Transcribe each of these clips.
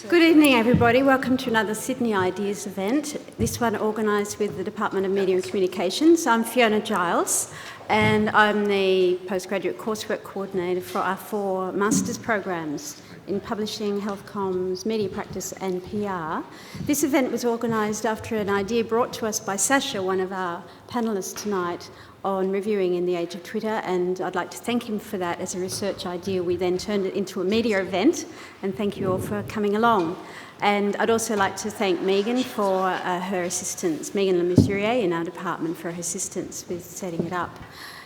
Good evening, everybody. Welcome to another Sydney Ideas event. This one organised with the Department of Media and Communications. I'm Fiona Giles, and I'm the postgraduate coursework coordinator for our 4 master's programs in publishing, health comms, media practice and PR. This event was organised after an idea brought to us by Sasha, one of our panellists tonight, on reviewing in the age of Twitter, and I'd like to thank him for that as a research idea. We then turned it into a media event, and thank you all for coming along. And I'd also like to thank Megan for her assistance, Megan Lemessurier in our department, for her assistance with setting it up.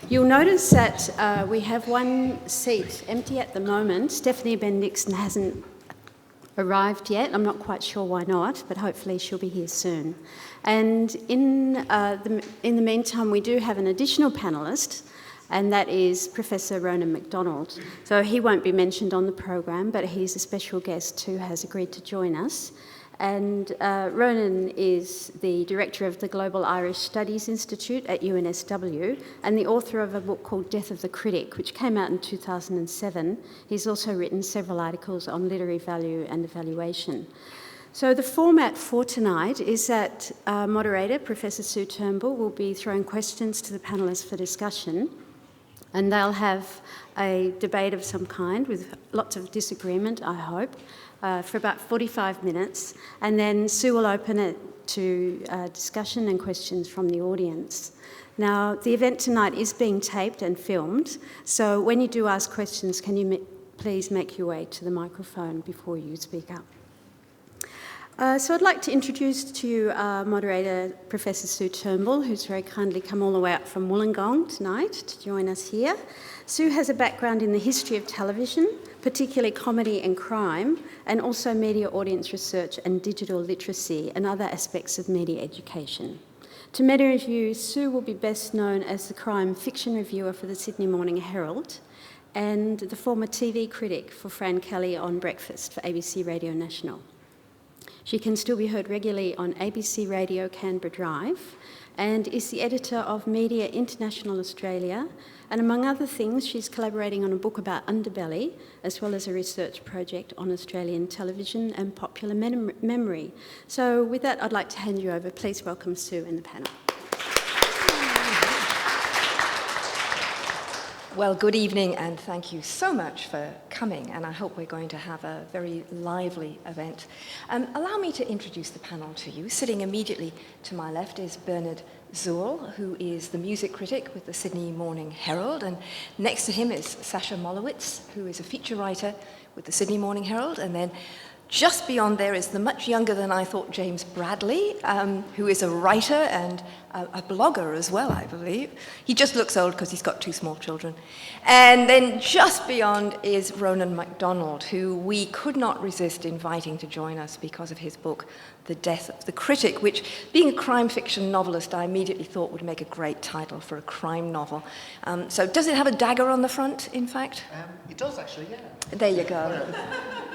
You'll notice that we have one seat empty at the moment. Stephanie Bendixson hasn't arrived yet. I'm not quite sure why not, but hopefully she'll be here soon. And in the meantime, we do have an additional panellist, and that is Professor Ronan Mcdonald. So he won't be mentioned on the program, but he's a special guest who has agreed to join us. And Ronan is the director of the Global Irish Studies Institute at UNSW and the author of a book called Death of the Critic, which came out in 2007. He's also written several articles on literary value and evaluation. So the format for tonight is that moderator, Professor Sue Turnbull, will be throwing questions to the panellists for discussion, and they'll have a debate of some kind with lots of disagreement, I hope, for about 45 minutes, and then Sue will open it to discussion and questions from the audience. Now, the event tonight is being taped and filmed, so when you do ask questions, can you please make your way to the microphone before you speak up. So I'd like to introduce to you our moderator, Professor Sue Turnbull, who's very kindly come all the way up from Wollongong tonight to join us here. Sue has a background in the history of television, particularly comedy and crime, and also media audience research and digital literacy and other aspects of media education. To meta review, Sue will be best known as the crime fiction reviewer for the Sydney Morning Herald and the former TV critic for Fran Kelly on Breakfast for ABC Radio National. She can still be heard regularly on ABC Radio Canberra Drive and is the editor of Media International Australia. And among other things, she's collaborating on a book about underbelly, as well as a research project on Australian television and popular memory. So with that, I'd like to hand you over. Please welcome Sue and the panel. Well, good evening, and thank you so much for coming, and I hope we're going to have a very lively event. Allow me to introduce the panel to you. Sitting immediately to my left is Bernard Zuhl, who is the music critic with the Sydney Morning Herald, and next to him is Sasha Molowitz, who is a feature writer with the Sydney Morning Herald, and then just beyond there is the much younger than I thought James Bradley, who is a writer and a blogger as well, I believe. He just looks old because he's got 2 small children. And then just beyond is Ronan Mcdonald, who we could not resist inviting to join us because of his book, The Death of the Critic, which, being a crime fiction novelist, I immediately thought would make a great title for a crime novel. So does it have a dagger on the front, in fact? It does, actually, yeah. There you go.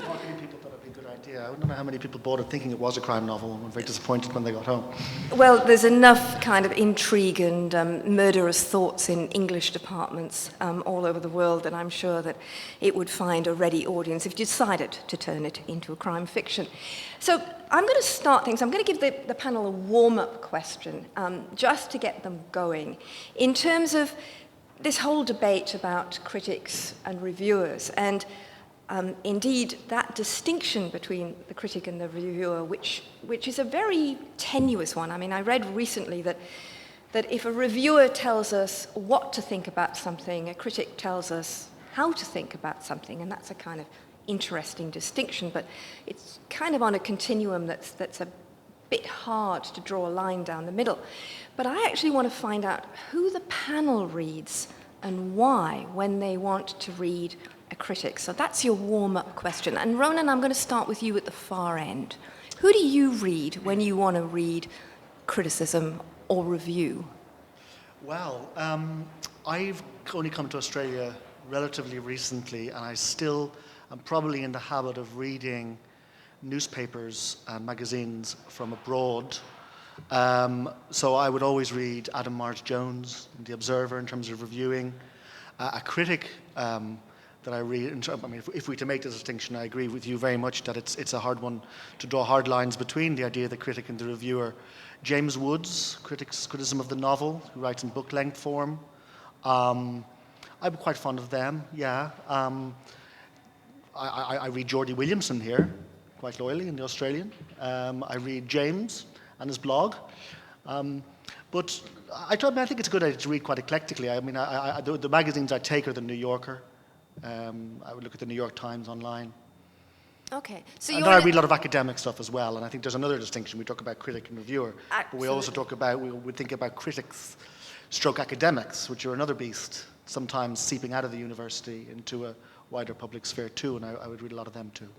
Not many people thought it'd be a good idea. I don't know how many people bought it thinking it was a crime novel and were very disappointed when they got home. Well, there's enough kind of intrigue and murderous thoughts in English departments all over the world that I'm sure that it would find a ready audience if you decided to turn it into a crime fiction. So I'm going to start things. I'm going to give the panel a warm-up question just to get them going in terms of this whole debate about critics and reviewers, and indeed that distinction between the critic and the reviewer, which is a very tenuous one. I mean, I read recently that if a reviewer tells us what to think about something, a critic tells us how to think about something, and that's a kind of interesting distinction, but it's kind of on a continuum that's a bit hard to draw a line down the middle. But I actually want to find out who the panel reads and why when they want to read a critic. So that's your warm-up question. And Ronan, I'm going to start with you at the far end. Who do you read when you want to read criticism or review? Well, I've only come to Australia relatively recently, and I still am probably in the habit of reading newspapers and magazines from abroad. So I would always read Adam Marsh-Jones in The Observer in terms of reviewing. A critic that I read. I mean, if we to make the distinction, I agree with you very much that it's a hard one to draw hard lines between the idea of the critic and the reviewer. James Wood's criticism of the novel, who writes in book length form. I'm quite fond of them, yeah. I read Geordie Williamson here, quite loyally, in The Australian. I read James and his blog. But I think it's a good idea to read quite eclectically. I mean, the magazines I take are the New Yorker. I would look at the New York Times online. Okay. So and then I read a lot of academic stuff as well, and I think there's another distinction. We talk about critic and reviewer, but we also talk about, we think about critics stroke academics, which are another beast, sometimes seeping out of the university into a wider public sphere too, and I would read a lot of them too.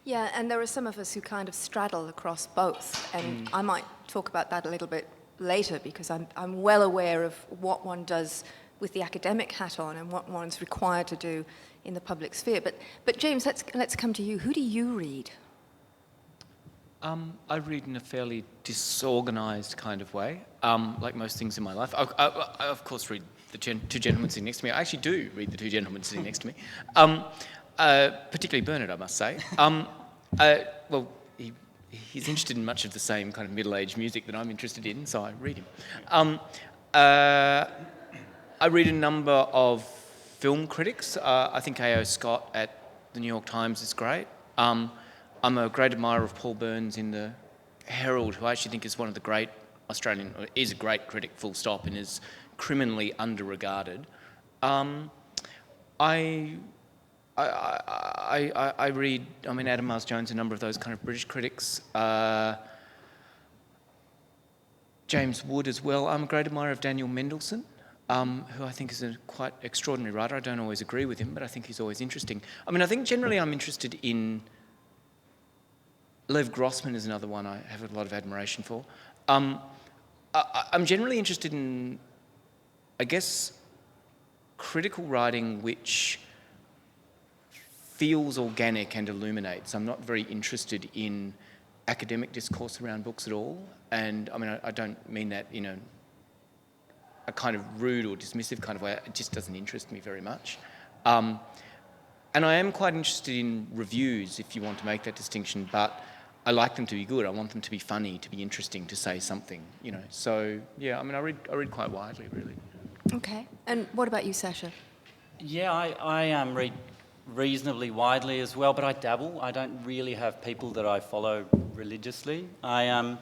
Yeah, and there are some of us who kind of straddle across both, and I might talk about that a little bit later, because I'm well aware of what one does with the academic hat on and what one's required to do in the public sphere. But James, let's come to you. Who do you read? I read in a fairly disorganised kind of way, like most things in my life. I of course read the two gentlemen sitting next to me. I actually do read the two gentlemen sitting next to me, particularly Bernard, I must say. Well, he's interested in much of the same kind of middle-aged music that I'm interested in, so I read him. I read a number of film critics. I think A.O. Scott at the New York Times is great. I'm a great admirer of Paul Burns in the Herald, who I actually think is one of the great Australian, or is a great critic, full stop, and is criminally underregarded. I read, Adam Mars-Jones, a number of those kind of British critics. James Wood as well. I'm a great admirer of Daniel Mendelsohn, who I think is a quite extraordinary writer. I don't always agree with him, but I think he's always interesting. I think generally I'm interested in... Lev Grossman is another one I have a lot of admiration for. I'm generally interested in, I guess, critical writing which feels organic and illuminates. I'm not very interested in academic discourse around books at all. And I don't mean that in a kind of rude or dismissive kind of way. It just doesn't interest me very much. And I am quite interested in reviews, if you want to make that distinction, but I like them to be good. I want them to be funny, to be interesting, to say something, So, yeah, I read quite widely, really. Okay. And what about you, Sasha? Yeah, I read reasonably widely as well, but I dabble. I don't really have people that I follow religiously. I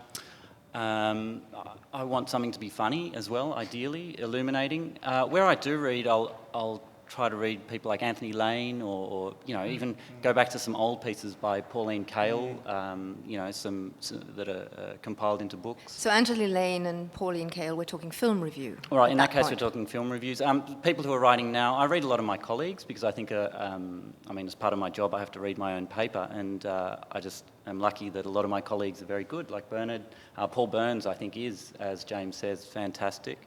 want something to be funny as well, ideally, illuminating. Where I do read, I'll try to read people like Anthony Lane or even go back to some old pieces by Pauline Kael, some that are compiled into books. So Anthony Lane and Pauline Kael, we're talking film review. All right, in that case, we're talking film reviews. People who are writing now, I read a lot of my colleagues because I think, as part of my job, I have to read my own paper, and I just am lucky that a lot of my colleagues are very good, like Bernard. Paul Burns, I think, is, as James says, fantastic.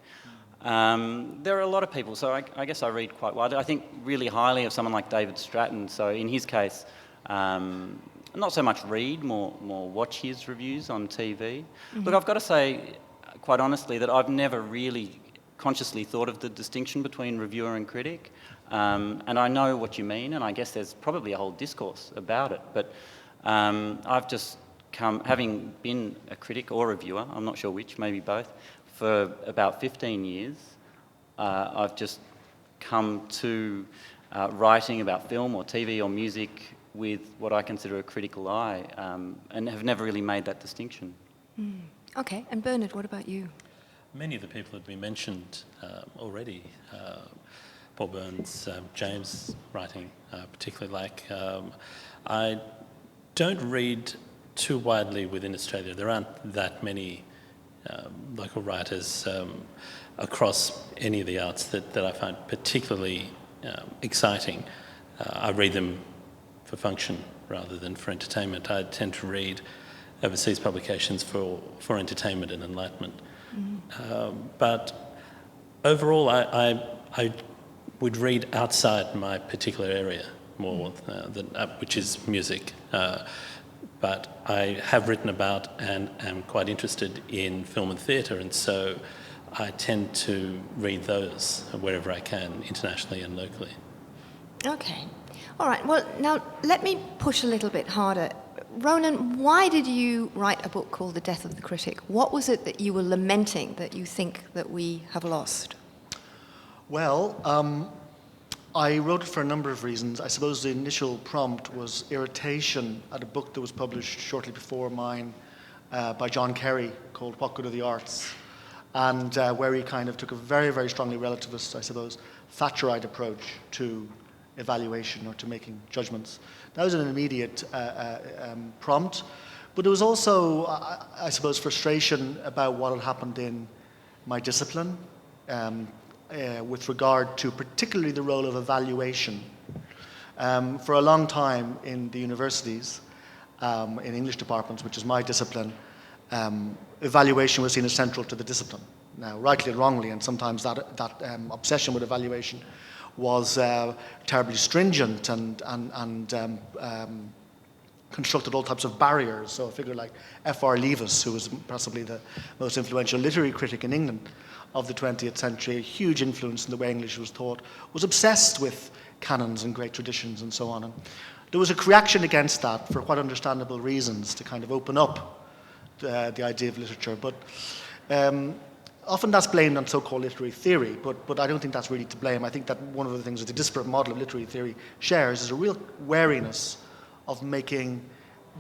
There are a lot of people, so I guess I read quite widely. I think really highly of someone like David Stratton. So in his case, not so much read, more watch his reviews on TV. Mm-hmm. Look, I've got to say, quite honestly, that I've never really consciously thought of the distinction between reviewer and critic. And I know what you mean, and I guess there's probably a whole discourse about it. But I've just come, having been a critic or reviewer, I'm not sure which, maybe both, for about 15 years, I've just come to writing about film or TV or music with what I consider a critical eye, and have never really made that distinction. Mm. Okay, and Bernard, what about you? Many of the people that we mentioned already, Paul Burns, James writing, particularly like. I don't read too widely within Australia. There aren't that many local writers across any of the arts that I find particularly exciting. I read them for function rather than for entertainment. I tend to read overseas publications for entertainment and enlightenment. Mm-hmm. But overall, I would read outside my particular area more, which is music. But I have written about and am quite interested in film and theatre, and so I tend to read those wherever I can, internationally and locally. Okay. All right. Well, now let me push a little bit harder. Ronan, why did you write a book called The Death of the Critic? What was it that you were lamenting that you think that we have lost? Well, I wrote it for a number of reasons. I suppose the initial prompt was irritation at a book that was published shortly before mine by John Kerry called What Good Are the Arts? And where he kind of took a very, very strongly relativist, I suppose, Thatcherite approach to evaluation or to making judgments. That was an immediate prompt, but there was also, I suppose, frustration about what had happened in my discipline with regard to particularly the role of evaluation. For a long time in the universities, in English departments, which is my discipline, evaluation was seen as central to the discipline. Now, rightly or wrongly, and sometimes that obsession with evaluation was terribly stringent and constructed all types of barriers. So a figure like F.R. Leavis, who was possibly the most influential literary critic in England of the 20th century, a huge influence in the way English was taught, was obsessed with canons and great traditions and so on. And there was a reaction against that for quite understandable reasons to kind of open up the idea of literature. But often that's blamed on so-called literary theory, but I don't think that's really to blame. I think that one of the things that the disparate model of literary theory shares is a real wariness of making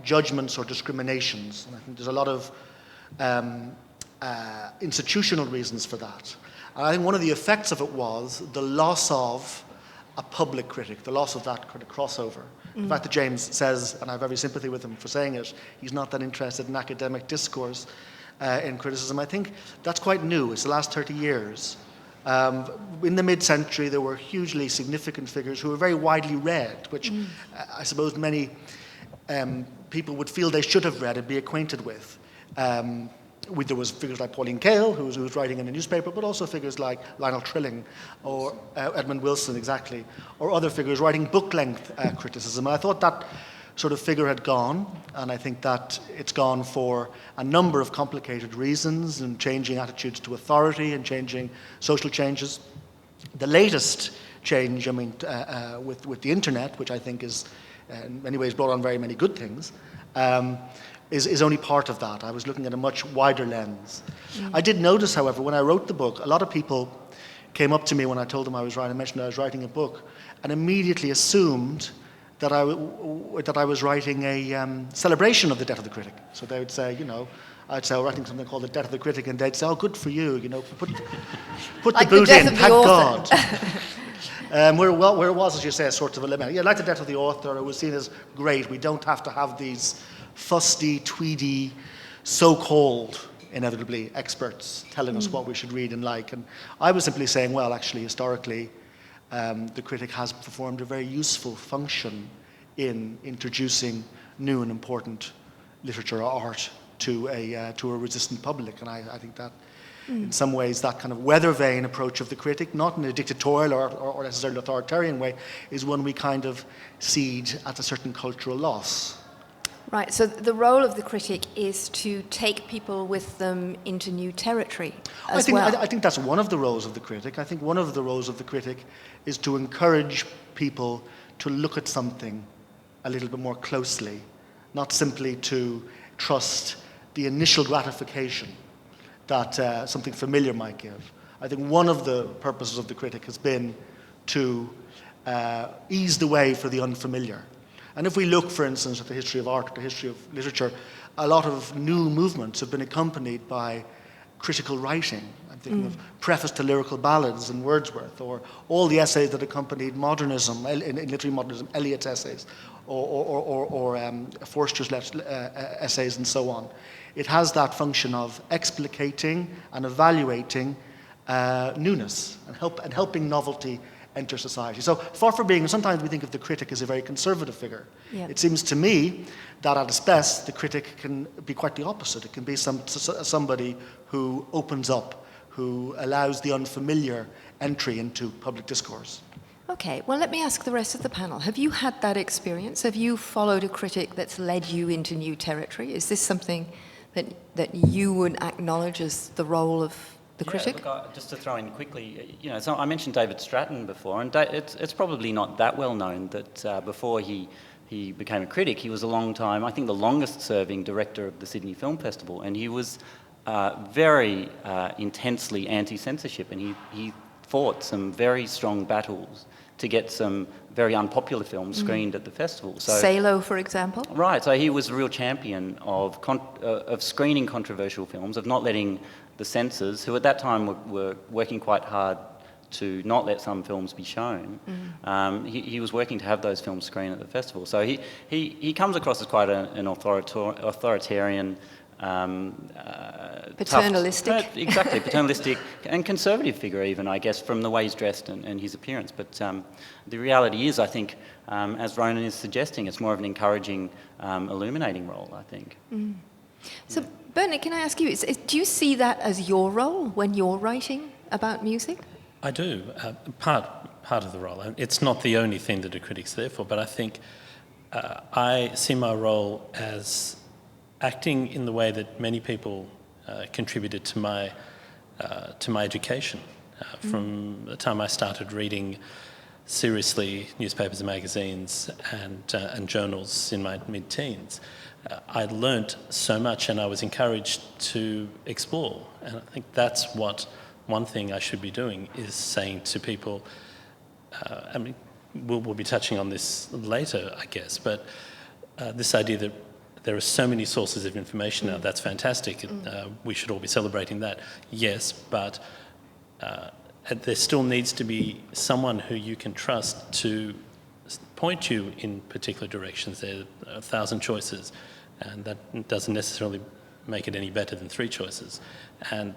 judgments or discriminations. And I think there's a lot of institutional reasons for that. And I think one of the effects of it was the loss of a public critic, the loss of that kind of crossover. The fact that James says, and I have every sympathy with him for saying it, he's not that interested in academic discourse in criticism. I think that's quite new. It's the last 30 years. In the mid-century, there were hugely significant figures who were very widely read, which I suppose many people would feel they should have read and be acquainted with. There was figures like Pauline Kael, who was writing in a newspaper, but also figures like Lionel Trilling or Edmund Wilson, exactly, or other figures writing book-length criticism. And I thought that sort of figure had gone, and I think that it's gone for a number of complicated reasons, and changing attitudes to authority and changing social changes. The latest change, I mean, with the internet, which I think is in many ways brought on very many good things, is only part of that. I was looking at a much wider lens. I did notice, however, when I wrote the book, a lot of people came up to me when I told them I mentioned I was writing a book, and immediately assumed that I was writing a celebration of the death of the critic. So they would say, I'd say, I'm writing something called The Death of the Critic, and they'd say, oh, good for you, put like the boot in, thank God. Where it was, as you say, a sort of a limit. Yeah, like The Death of the Author, it was seen as great. We don't have to have these fusty, tweedy, so-called, inevitably, experts telling us what we should read and like. And I was simply saying, well, actually, historically, the critic has performed a very useful function in introducing new and important literature or art to a resistant public. And I think that in some ways that kind of weather vane approach of the critic, not in a dictatorial or necessarily authoritarian way, is one we kind of cede at a certain cultural loss. Right, so the role of the critic is to take people with them into new territory as well. I think that's one of the roles of the critic. I think one of the roles of the critic is to encourage people to look at something a little bit more closely, not simply to trust the initial gratification that something familiar might give. I think one of the purposes of the critic has been to ease the way for the unfamiliar. And if we look, for instance, at the history of art, the history of literature, a lot of new movements have been accompanied by critical writing. I'm thinking of Preface to Lyrical Ballads in Wordsworth, or all the essays that accompanied modernism, in literary modernism, Eliot's essays, or Forster's essays, and so on. It has that function of explicating and evaluating newness and helping novelty enter society. So far from being, sometimes we think of the critic as a very conservative figure. Yep. It seems to me that at its best, the critic can be quite the opposite. It can be somebody who opens up, who allows the unfamiliar entry into public discourse. Okay, well, let me ask the rest of the panel. Have you had that experience? Have you followed a critic that's led you into new territory? Is this something that you would acknowledge as the role of the critic? Look, just to throw in quickly, so I mentioned David Stratton before, and it's probably not that well known that before he became a critic, he was a long time, I think the longest serving director of the Sydney Film Festival, and he was very intensely anti-censorship, and he fought some very strong battles to get some very unpopular films screened at the festival. So, Salo, for example? Right, so he was a real champion of screening controversial films, of not letting the censors, who at that time were working quite hard to not let some films be shown. He was working to have those films screened at the festival. So he comes across as quite an authoritarian, paternalistic. Exactly, paternalistic and conservative figure even, I guess, from the way he's dressed and his appearance. But the reality is, I think, as Ronan is suggesting, it's more of an encouraging, illuminating role, I think. So, Bernard, can I ask you, do you see that as your role when you're writing about music? I do. Part of the role. It's not the only thing that a critic's there for, but I think I see my role as acting in the way that many people contributed to my education. From the time I started reading seriously newspapers and magazines and journals in my mid-teens, I learnt so much, and I was encouraged to explore. And I think that's one thing I should be doing, is saying to people, we'll be touching on this later, I guess, but this idea that there are so many sources of information now, that's fantastic. We should all be celebrating that. Yes, but there still needs to be someone who you can trust to point you in particular directions. There are 1,000 choices, and that doesn't necessarily make it any better than 3 choices. And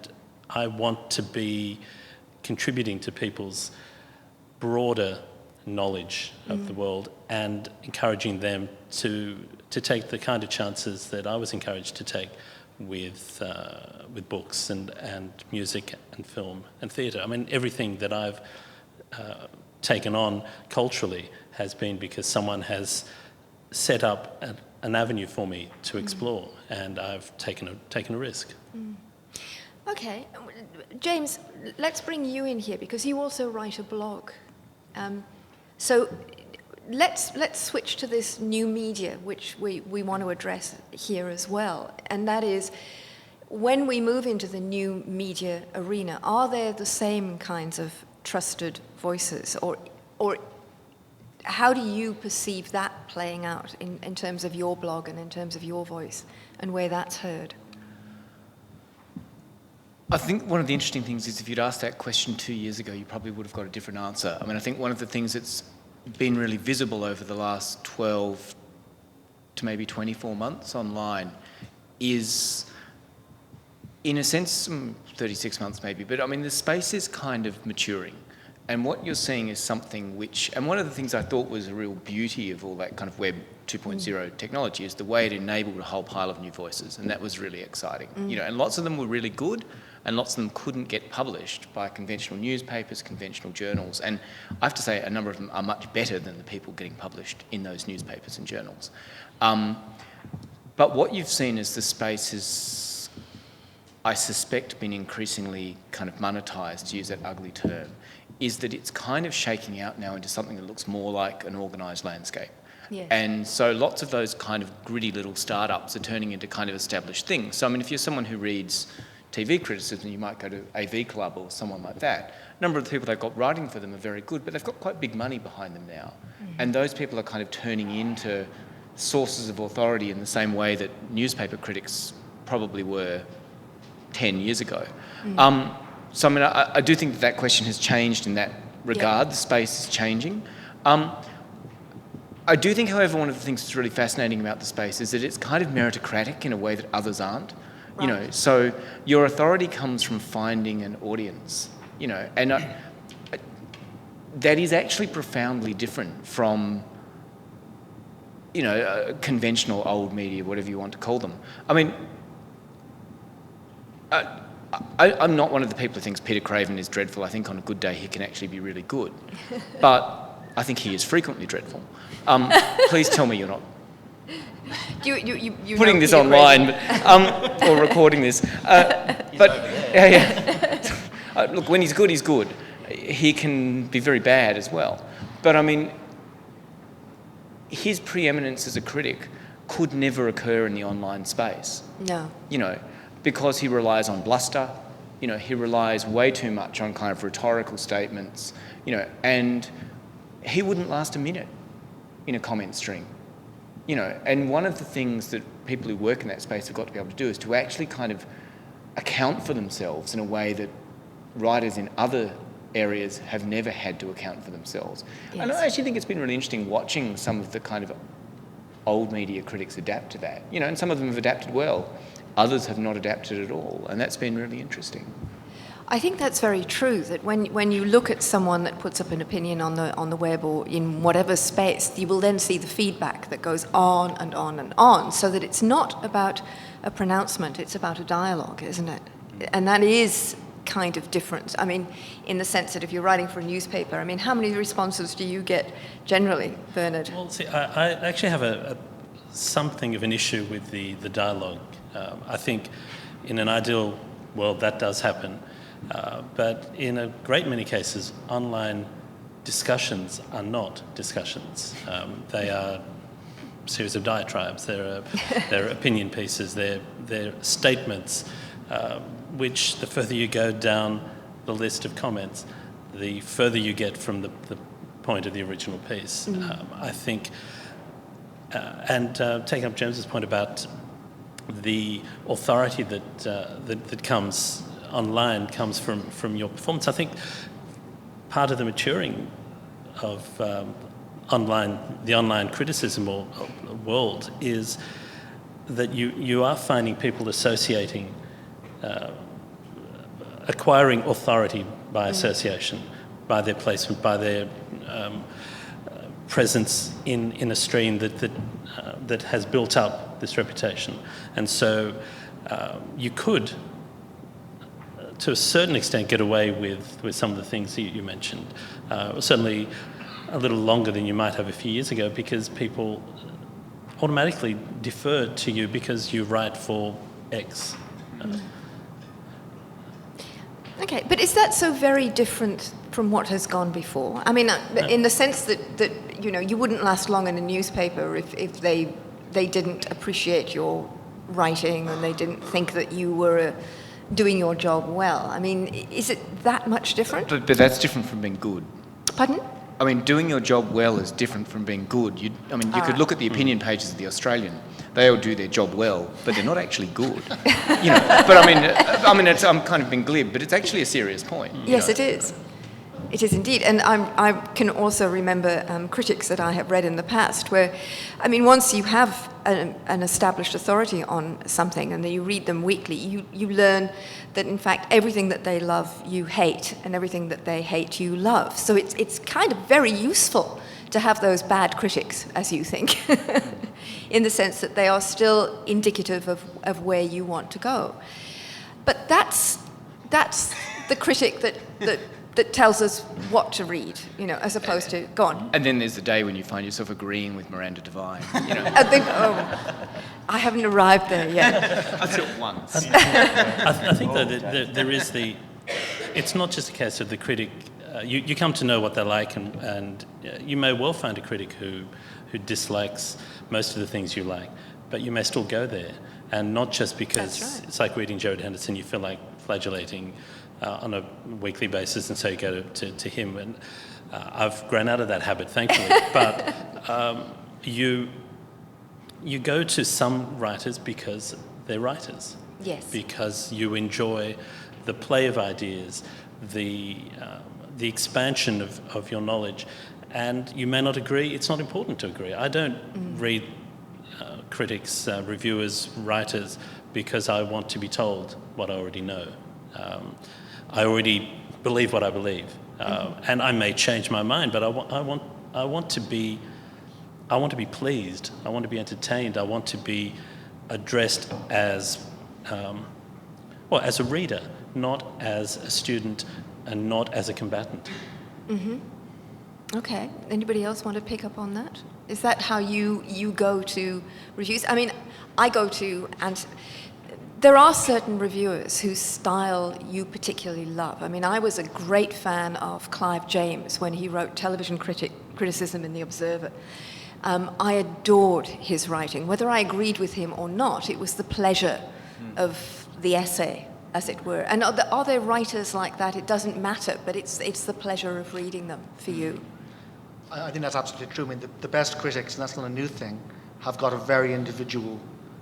I want to be contributing to people's broader knowledge of the world and encouraging them to take the kind of chances that I was encouraged to take with books and music and film and theatre. I mean, everything that I've taken on culturally has been because someone has set up an avenue for me to explore, and I've taken a risk. Okay, James, let's bring you in here because you also write a blog. So let's switch to this new media, which we want to address here as well. And that is, when we move into the new media arena, are there the same kinds of trusted voices? Or how do you perceive that playing out in terms of your blog and in terms of your voice and where that's heard? I think one of the interesting things is if you'd asked that question 2 years ago, you probably would have got a different answer. I mean, I think one of the things that's been really visible over the last 12 to maybe 24 months online is, in a sense, 36 months maybe, but I mean, the space is kind of maturing. And what you're seeing is something which, and one of the things I thought was a real beauty of all that kind of Web 2.0 technology is the way it enabled a whole pile of new voices, and that was really exciting. And lots of them were really good, and lots of them couldn't get published by conventional newspapers, conventional journals, and I have to say a number of them are much better than the people getting published in those newspapers and journals. But what you've seen is the space has, I suspect, been increasingly kind of monetised, to use that ugly term, is that it's kind of shaking out now into something that looks more like an organised landscape. Yes. And so lots of those kind of gritty little startups are turning into kind of established things. So I mean, if you're someone who reads TV criticism, you might go to AV Club or someone like that. A number of the people they've got writing for them are very good, but they've got quite big money behind them now. And those people are kind of turning into sources of authority in the same way that newspaper critics probably were 10 years ago. So I mean, I do think that question has changed in that regard. The space is changing. I do think, however, one of the things that's really fascinating about the space is that it's kind of meritocratic in a way that others aren't. You know, so your authority comes from finding an audience, you know, and that is actually profoundly different from, you know, conventional old media, whatever you want to call them. I mean, I'm not one of the people who thinks Peter Craven is dreadful. I think on a good day he can actually be really good. But I think he is frequently dreadful. Please tell me you're not You putting this online, but, or recording this. But yeah. Look, when he's good, he's good. He can be very bad as well. But I mean, his preeminence as a critic could never occur in the online space. No. You know, because he relies on bluster, you know, he relies way too much on kind of rhetorical statements, you know, and he wouldn't last a minute in a comment stream. You know, and one of the things that people who work in that space have got to be able to do is to actually kind of account for themselves in a way that writers in other areas have never had to account for themselves. Yes. And I actually think it's been really interesting watching some of the kind of old media critics adapt to that. You know, and some of them have adapted well. Others have not adapted at all, and that's been really interesting. I think that's very true, that when you look at someone that puts up an opinion on the web or in whatever space, you will then see the feedback that goes on and on and on, so that it's not about a pronouncement, it's about a dialogue, isn't it? And that is kind of different. I mean, in the sense that if you're writing for a newspaper, I mean, how many responses do you get generally, Bernard? Well, see, I actually have something of an issue with the dialogue. I think in an ideal world that does happen, but in a great many cases, online discussions are not discussions. They are a series of diatribes. They're opinion pieces. They're statements, which the further you go down the list of comments, the further you get from the point of the original piece. I think, and taking up James's point about the authority that comes online comes from your performance. I think part of the maturing of the online criticism or world is that you are finding people associating, acquiring authority by association, by their placement, by their presence in a stream that has built up this reputation. And so you could, to a certain extent, get away with some of the things that you mentioned. Certainly a little longer than you might have a few years ago, because people automatically defer to you because you write for X. Okay, but is that so very different from what has gone before? I mean, in the sense that you know, you wouldn't last long in a newspaper if they didn't appreciate your writing and they didn't think that you were doing your job well. I mean, is it that much different? But that's different from being good. Pardon? I mean, doing your job well is different from being good. You could look at the opinion pages of The Australian. They all do their job well, but they're not actually good. You know, but I'm kind of being glib, but it's actually a serious point. Yes, it is. It is indeed. And I can also remember critics that I have read in the past where, I mean, once you have an established authority on something and then you read them weekly, you learn that, in fact, everything that they love, you hate, and everything that they hate, you love. So it's kind of very useful to have those bad critics, as you think, in the sense that they are still indicative of where you want to go. But that's the critic that tells us what to read, you know, as opposed to, go on. And then there's the day when you find yourself agreeing with Miranda Devine, you know. I haven't arrived there yet. I said it once. I think, though, that there is it's not just a case of the critic. You come to know what they like, and you may well find a critic who dislikes most of the things you like, but you may still go there, and not just because it's like reading Jared Henderson, you feel like flagellating on a weekly basis, and so you go to him. And I've grown out of that habit, thankfully. But you go to some writers because they're writers. Yes. Because you enjoy the play of ideas, the expansion of your knowledge, and you may not agree. It's not important to agree. I don't read critics, reviewers, writers because I want to be told what I already know. I already believe what I believe, and I may change my mind, but I want to be pleased. I want to be entertained. I want to be addressed as as a reader, not as a student, and not as a combatant. Mm-hmm. Okay. Anybody else want to pick up on that? Is that how you go to reviews? I mean, I go to, and there are certain reviewers whose style you particularly love. I mean, I was a great fan of Clive James when he wrote television criticism in The Observer. I adored his writing. Whether I agreed with him or not, it was the pleasure of the essay, as it were. And are there writers like that? It doesn't matter, but it's the pleasure of reading them for you. I think that's absolutely true. I mean, the best critics, and that's not a new thing, have got a very individual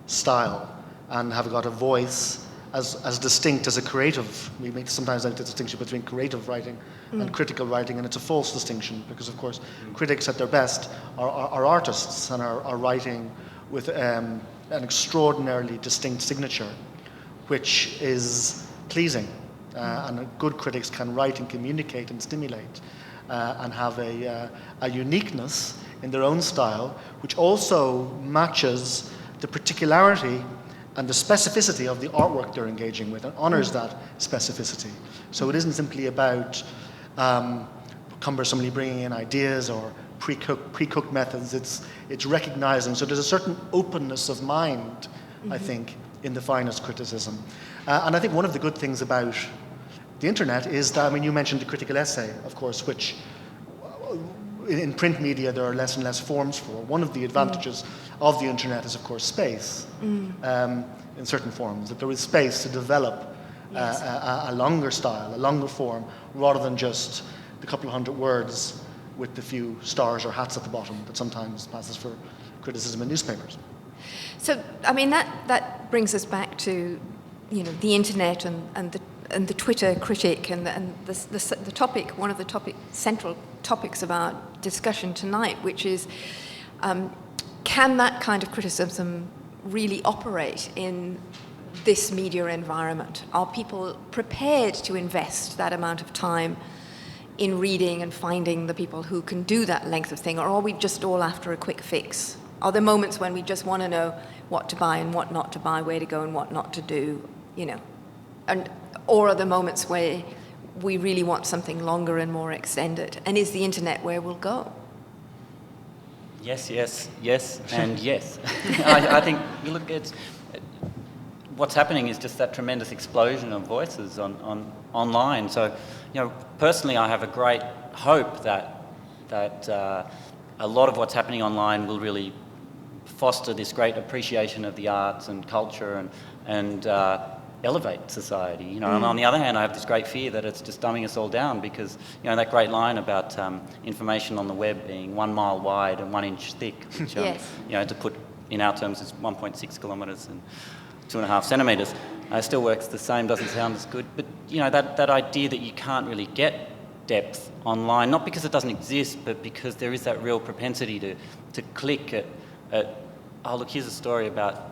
style and have got a voice as distinct as a creative. We make sometimes a distinction between creative writing and critical writing, and it's a false distinction because, of course, critics at their best are artists and are writing with an extraordinarily distinct signature, which is pleasing. And good critics can write and communicate and stimulate and have a uniqueness in their own style, which also matches the particularity and the specificity of the artwork they're engaging with and honors that specificity. So it isn't simply about cumbersomely bringing in ideas or pre-cooked methods. It's recognizing. So there's a certain openness of mind, I think, in the finest criticism. And I think one of the good things about the internet is that, I mean, you mentioned the critical essay, of course, which in print media there are less and less forms for. One of the advantages of the internet is, of course, space in certain forms, that there is space to develop a longer style, a longer form, rather than just the couple of hundred words with the few stars or hats at the bottom that sometimes passes for criticism in newspapers. So, I mean, that brings us back to, the internet and the Twitter critic and the topic, one of the central topics of our discussion tonight, which is, can that kind of criticism really operate in this media environment? Are people prepared to invest that amount of time in reading and finding the people who can do that length of thing, or are we just all after a quick fix? Are there moments when we just want to know what to buy and what not to buy, where to go and what not to do, or are there moments where we really want something longer and more extended? And is the internet where we'll go? Yes, and yes. I think you look at what's happening is just that tremendous explosion of voices on online. So, personally, I have a great hope that a lot of what's happening online will really foster this great appreciation of the arts and culture and elevate society. And on the other hand, I have this great fear that it's just dumbing us all down because, that great line about information on the web being 1 mile wide and 1 inch thick, which, to put in our terms is 1.6 kilometres and 2.5 centimetres, still works the same, doesn't sound as good. But, that idea that you can't really get depth online, not because it doesn't exist, but because there is that real propensity to click at oh, look, here's a story about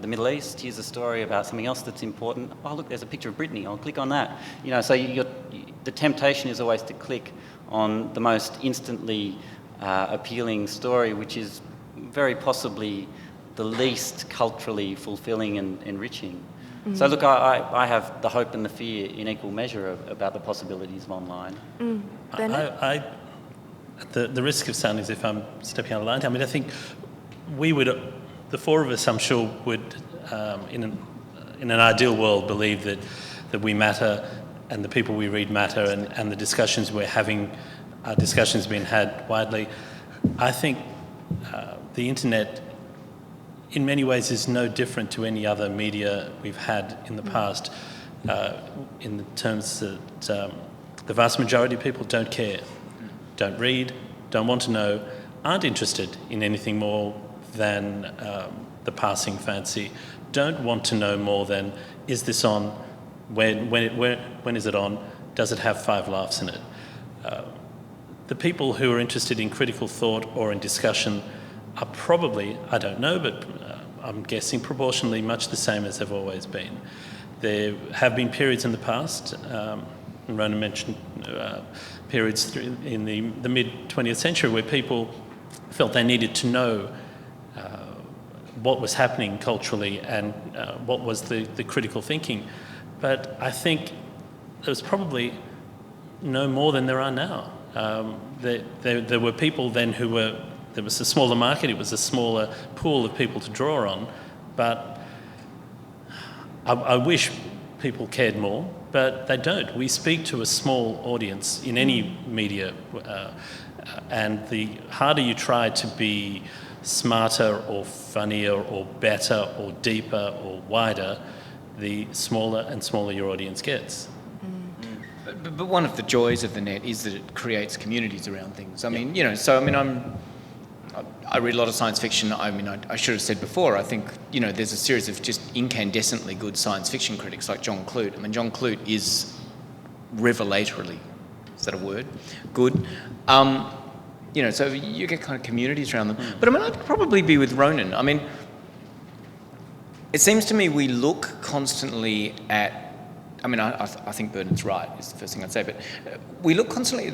the Middle East, here's a story about something else that's important. Oh, look, there's a picture of Brittany, I'll click on that. So the temptation is always to click on the most instantly appealing story, which is very possibly the least culturally fulfilling and enriching. So look, I have the hope and the fear in equal measure about the possibilities of online. I at the risk of sounding as if I'm stepping out of line, I mean, I think we would, the four of us, I'm sure, would, in an ideal world, believe that we matter and the people we read matter and the discussions we're having are discussions being had widely. I think the internet, in many ways, is no different to any other media we've had in the past, in the terms that the vast majority of people don't care, don't read, don't want to know, aren't interested in anything more than the passing fancy, don't want to know more than, is this on, when is it on, does it have 5 laughs in it? The people who are interested in critical thought or in discussion are probably, I don't know, but I'm guessing proportionally much the same as they've always been. There have been periods in the past, Ronan mentioned periods in the mid-20th century where people felt they needed to know what was happening culturally and what was the critical thinking. But I think there was probably no more than there are now. There were people then who were, there was a smaller market, it was a smaller pool of people to draw on, but I wish people cared more, but they don't. We speak to a small audience in any media, and the harder you try to be smarter or funnier or better or deeper or wider, the smaller and smaller your audience gets. But one of the joys of the net is that it creates communities around things. I mean, I read a lot of science fiction. I mean, I should have said before, I think, there's a series of just incandescently good science fiction critics like John Clute. I mean, John Clute is revelatorily, is that a word? Good. So you get kind of communities around them. But I mean, I'd probably be with Ronan. I mean, it seems to me we look constantly at, I think Bernard's right, is the first thing I'd say, but we look constantly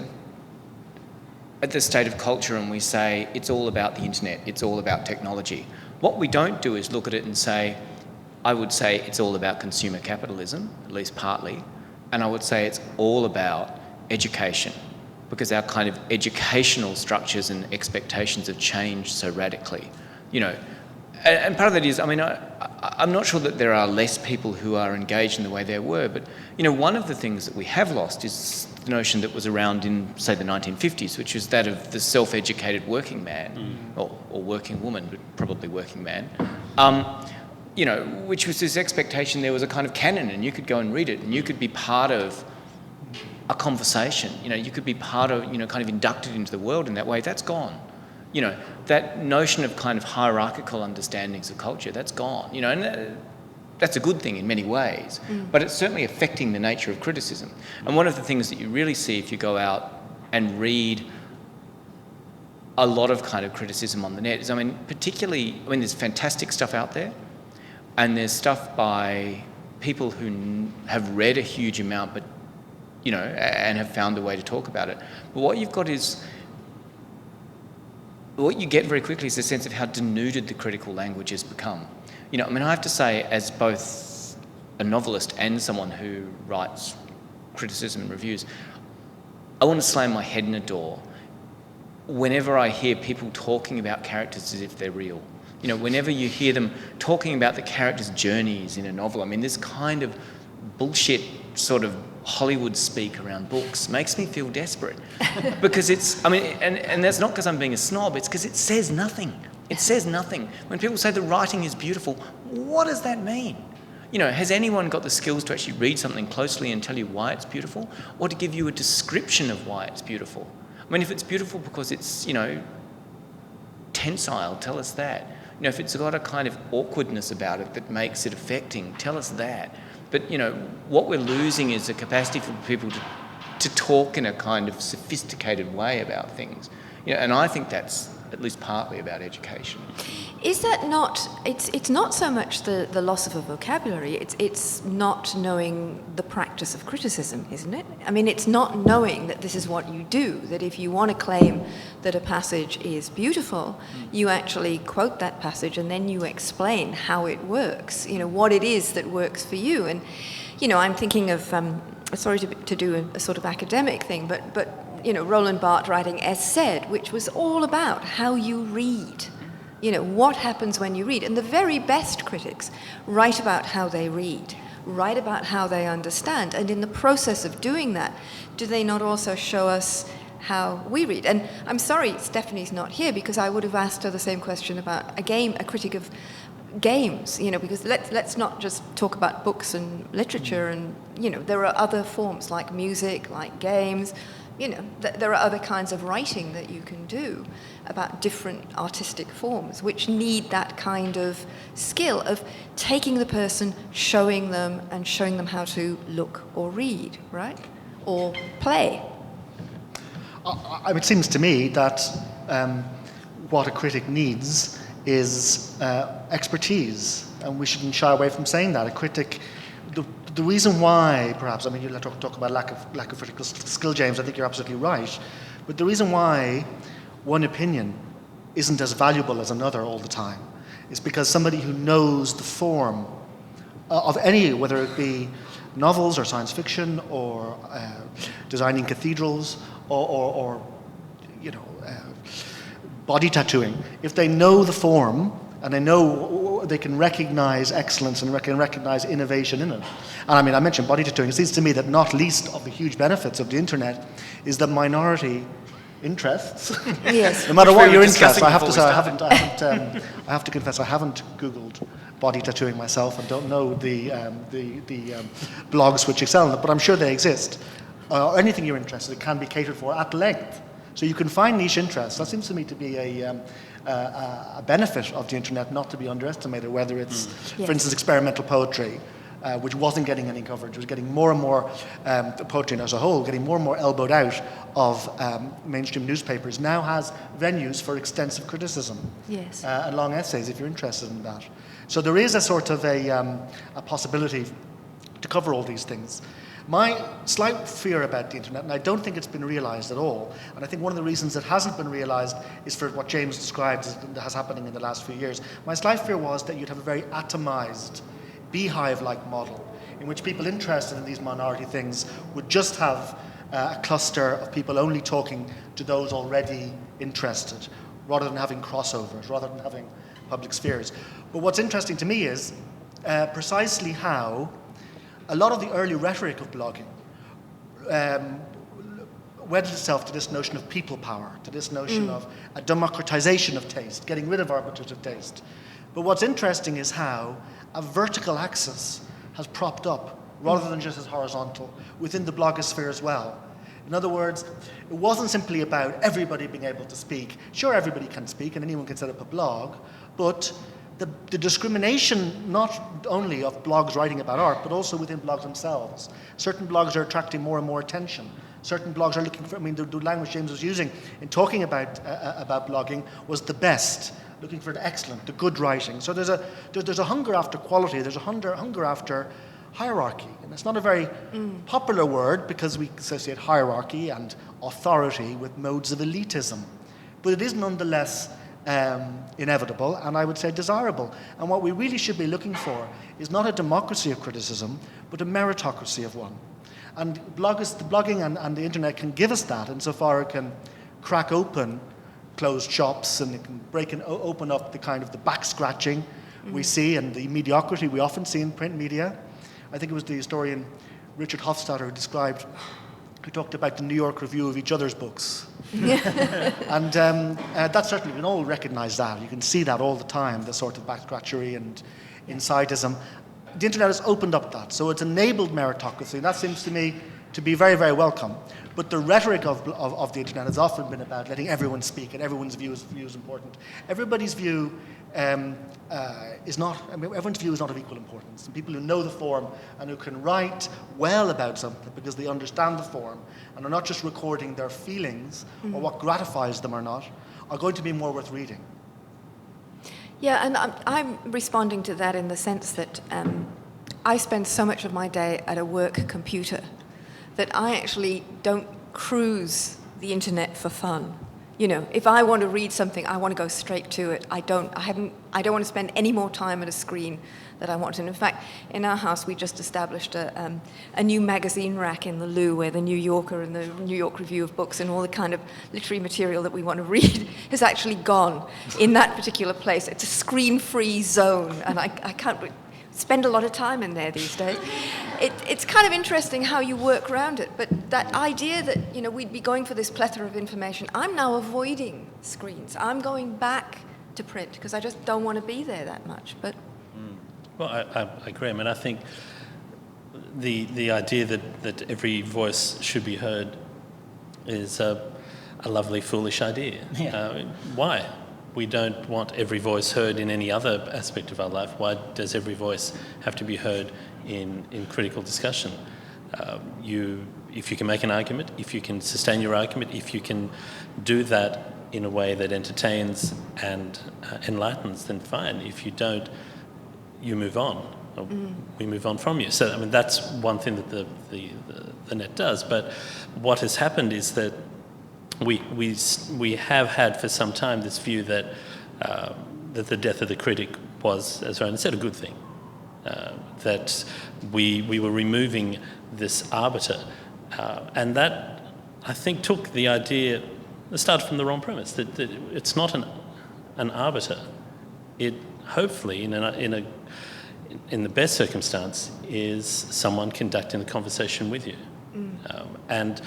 at the state of culture and we say, it's all about the internet, it's all about technology. What we don't do is look at it and say, I would say it's all about consumer capitalism, at least partly, and I would say it's all about education, because our kind of educational structures and expectations have changed so radically. And part of that is, I'm not sure that there are less people who are engaged in the way there were, but, one of the things that we have lost is the notion that was around in, say, the 1950s, which was that of the self-educated working man, or working woman, but probably working man, which was this expectation there was a kind of canon and you could go and read it and you could be part of a conversation, you could be part of, kind of inducted into the world in that way. That's gone. That notion of kind of hierarchical understandings of culture, that's gone, and that's a good thing in many ways, but it's certainly affecting the nature of criticism. And one of the things that you really see if you go out and read a lot of kind of criticism on the net is, particularly, there's fantastic stuff out there, and there's stuff by people who have read a huge amount, but, and have found a way to talk about it. But what you've got is, what you get very quickly is a sense of how denuded the critical language has become. I have to say, as both a novelist and someone who writes criticism and reviews, I want to slam my head in a door whenever I hear people talking about characters as if they're real. Whenever you hear them talking about the characters' journeys in a novel, this kind of bullshit sort of Hollywood speak around books makes me feel desperate because it's, and that's not because I'm being a snob, it's because it says nothing. It says nothing. When people say the writing is beautiful, what does that mean? Has anyone got the skills to actually read something closely and tell you why it's beautiful, or to give you a description of why it's beautiful? If it's beautiful because it's, tensile, tell us that. If it's got a kind of awkwardness about it that makes it affecting, tell us that. But, what we're losing is the capacity for people to talk in a kind of sophisticated way about things. And I think that's at least partly about education. Is that not, it's not so much the loss of a vocabulary, it's not knowing the practice of criticism, isn't it? It's not knowing that this is what you do, that if you want to claim that a passage is beautiful, you actually quote that passage and then you explain how it works, what it is that works for you. And, I'm thinking of, sorry to do a sort of academic thing, but Roland Barthes writing As Said, which was all about how you read. What happens when you read. And the very best critics write about how they read, write about how they understand. And in the process of doing that, do they not also show us how we read? And I'm sorry Stephanie's not here, because I would have asked her the same question about a critic of games, because let's not just talk about books and literature, and, there are other forms like music, like games. There are other kinds of writing that you can do about different artistic forms, which need that kind of skill of taking the person, showing them how to look or read, right? Or play. It seems to me that what a critic needs is expertise, and we shouldn't shy away from saying that. A critic, the reason why, perhaps, you talk about lack of critical skill, James, I think you're absolutely right, but the reason why one opinion isn't as valuable as another all the time is because somebody who knows the form of any, whether it be novels or science fiction or designing cathedrals or body tattooing, if they know the form and they know they can recognize excellence and can recognize innovation in it. And I mean, I mentioned body tattooing. It seems to me that not least of the huge benefits of the internet is that minority interests. Yes. No matter Which what we were your interest, discussing I have to before say we I have to confess I haven't Googled body tattooing myself and don't know the blogs which excel in it, but I'm sure they exist. Anything you're interested in can be catered for at length. So you can find niche interests. That seems to me to be a benefit of the internet, not to be underestimated, whether it's, for instance, experimental poetry, which wasn't getting any coverage, was getting more and more, poetry as a whole, getting more and more elbowed out of mainstream newspapers, now has venues for extensive criticism. Yes. And long essays, if you're interested in that. So there is a sort of a possibility to cover all these things. My slight fear about the internet, and I don't think it's been realised at all, and I think one of the reasons it hasn't been realised is for what James describes as happening in the last few years. My slight fear was that you'd have a very atomised, beehive-like model in which people interested in these minority things would just have a cluster of people only talking to those already interested, rather than having crossovers, rather than having public spheres. But what's interesting to me is precisely how a lot of the early rhetoric of blogging wedded itself to this notion of people power, to this notion of a democratization of taste, getting rid of arbitrative taste. But what's interesting is how a vertical axis has propped up, rather than just as horizontal, within the blogosphere as well. In other words, it wasn't simply about everybody being able to speak. Sure, everybody can speak and anyone can set up a blog, but the discrimination not only of blogs writing about art, but also within blogs themselves. Certain blogs are attracting more and more attention. Certain blogs are looking for, I mean, the language James was using in talking about blogging was the best, looking for the excellent, the good writing. So there's a hunger after quality, there's a hunger after hierarchy. And it's not a very popular word because we associate hierarchy and authority with modes of elitism. But it is nonetheless inevitable and I would say desirable. And what we really should be looking for is not a democracy of criticism, but a meritocracy of one. And blogging and the internet can give us that insofar it can crack open closed shops and it can break and open up the kind of the back scratching we see and the mediocrity we often see in print media. I think it was the historian Richard Hofstadter who talked about the New York review of each other's books. And that's certainly, we can all recognize that. You can see that all the time, the sort of back-scratchery and insidism. The internet has opened up that, so it's enabled meritocracy, and that seems to me to be very, very welcome. But the rhetoric of the internet has often been about letting everyone speak, and everyone's view is important. Everybody's view is not, I mean, everyone's view is not of equal importance. And people who know the form and who can write well about something because they understand the form and are not just recording their feelings or what gratifies them or not, are going to be more worth reading. Yeah, and I'm responding to that in the sense that I spend so much of my day at a work computer that I actually don't cruise the internet for fun. You know, if I want to read something, I want to go straight to it. I don't want to spend any more time at a screen that I want to. And in fact, in our house, we just established a new magazine rack in the loo where the New Yorker and the New York Review of Books and all the kind of literary material that we want to read has actually gone in that particular place. It's a screen-free zone, and I can't spend a lot of time in there these days. It's kind of interesting how you work around it, but that idea that, you know, we'd be going for this plethora of information, I'm now avoiding screens. I'm going back to print because I just don't want to be there that much. But Well, I agree. I mean, I think the idea that every voice should be heard is a lovely, foolish idea. Yeah. Why? We don't want every voice heard in any other aspect of our life. Why does every voice have to be heard in critical discussion? If you can make an argument, if you can sustain your argument, if you can do that in a way that entertains and enlightens, then fine. If you don't, you move on. Or we move on from you. So, I mean, that's one thing that the net does. But what has happened is that we have had for some time this view that the death of the critic was, as Ronan said, a good thing. That we were removing this arbiter. And that, I think, took the idea, it started from the wrong premise, that it's not an arbiter. it hopefully, in the best circumstance, is someone conducting the conversation with you. And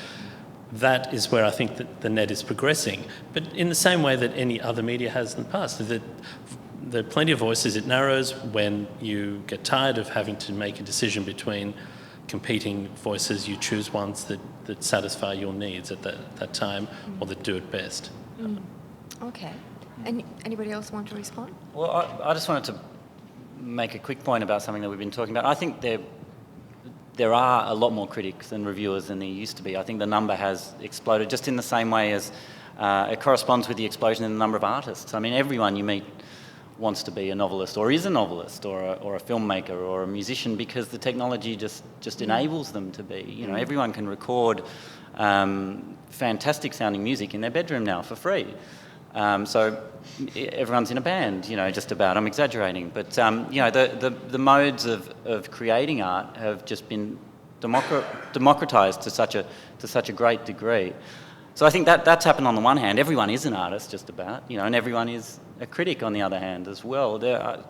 that is where I think that the net is progressing. But in the same way that any other media has in the past, that there are plenty of voices. It narrows when you get tired of having to make a decision between competing voices. You choose ones that satisfy your needs at that time, or that do it best. Okay. And anybody else want to respond? Well, I just wanted to make a quick point about something that we've been talking about. I think there are a lot more critics and reviewers than there used to be. I think the number has exploded just in the same way as it corresponds with the explosion in the number of artists. I mean, everyone you meet wants to be a novelist, or is a novelist, or a filmmaker, or a musician, because the technology just enables them to be. You know, everyone can record fantastic sounding music in their bedroom now for free. So everyone's in a band, you know, just about. I'm exaggerating, but you know, the modes of creating art have just been democratized to such a great degree. So I think that's happened on the one hand. Everyone is an artist, just about, you know, and everyone is a critic on the other hand as well. There are,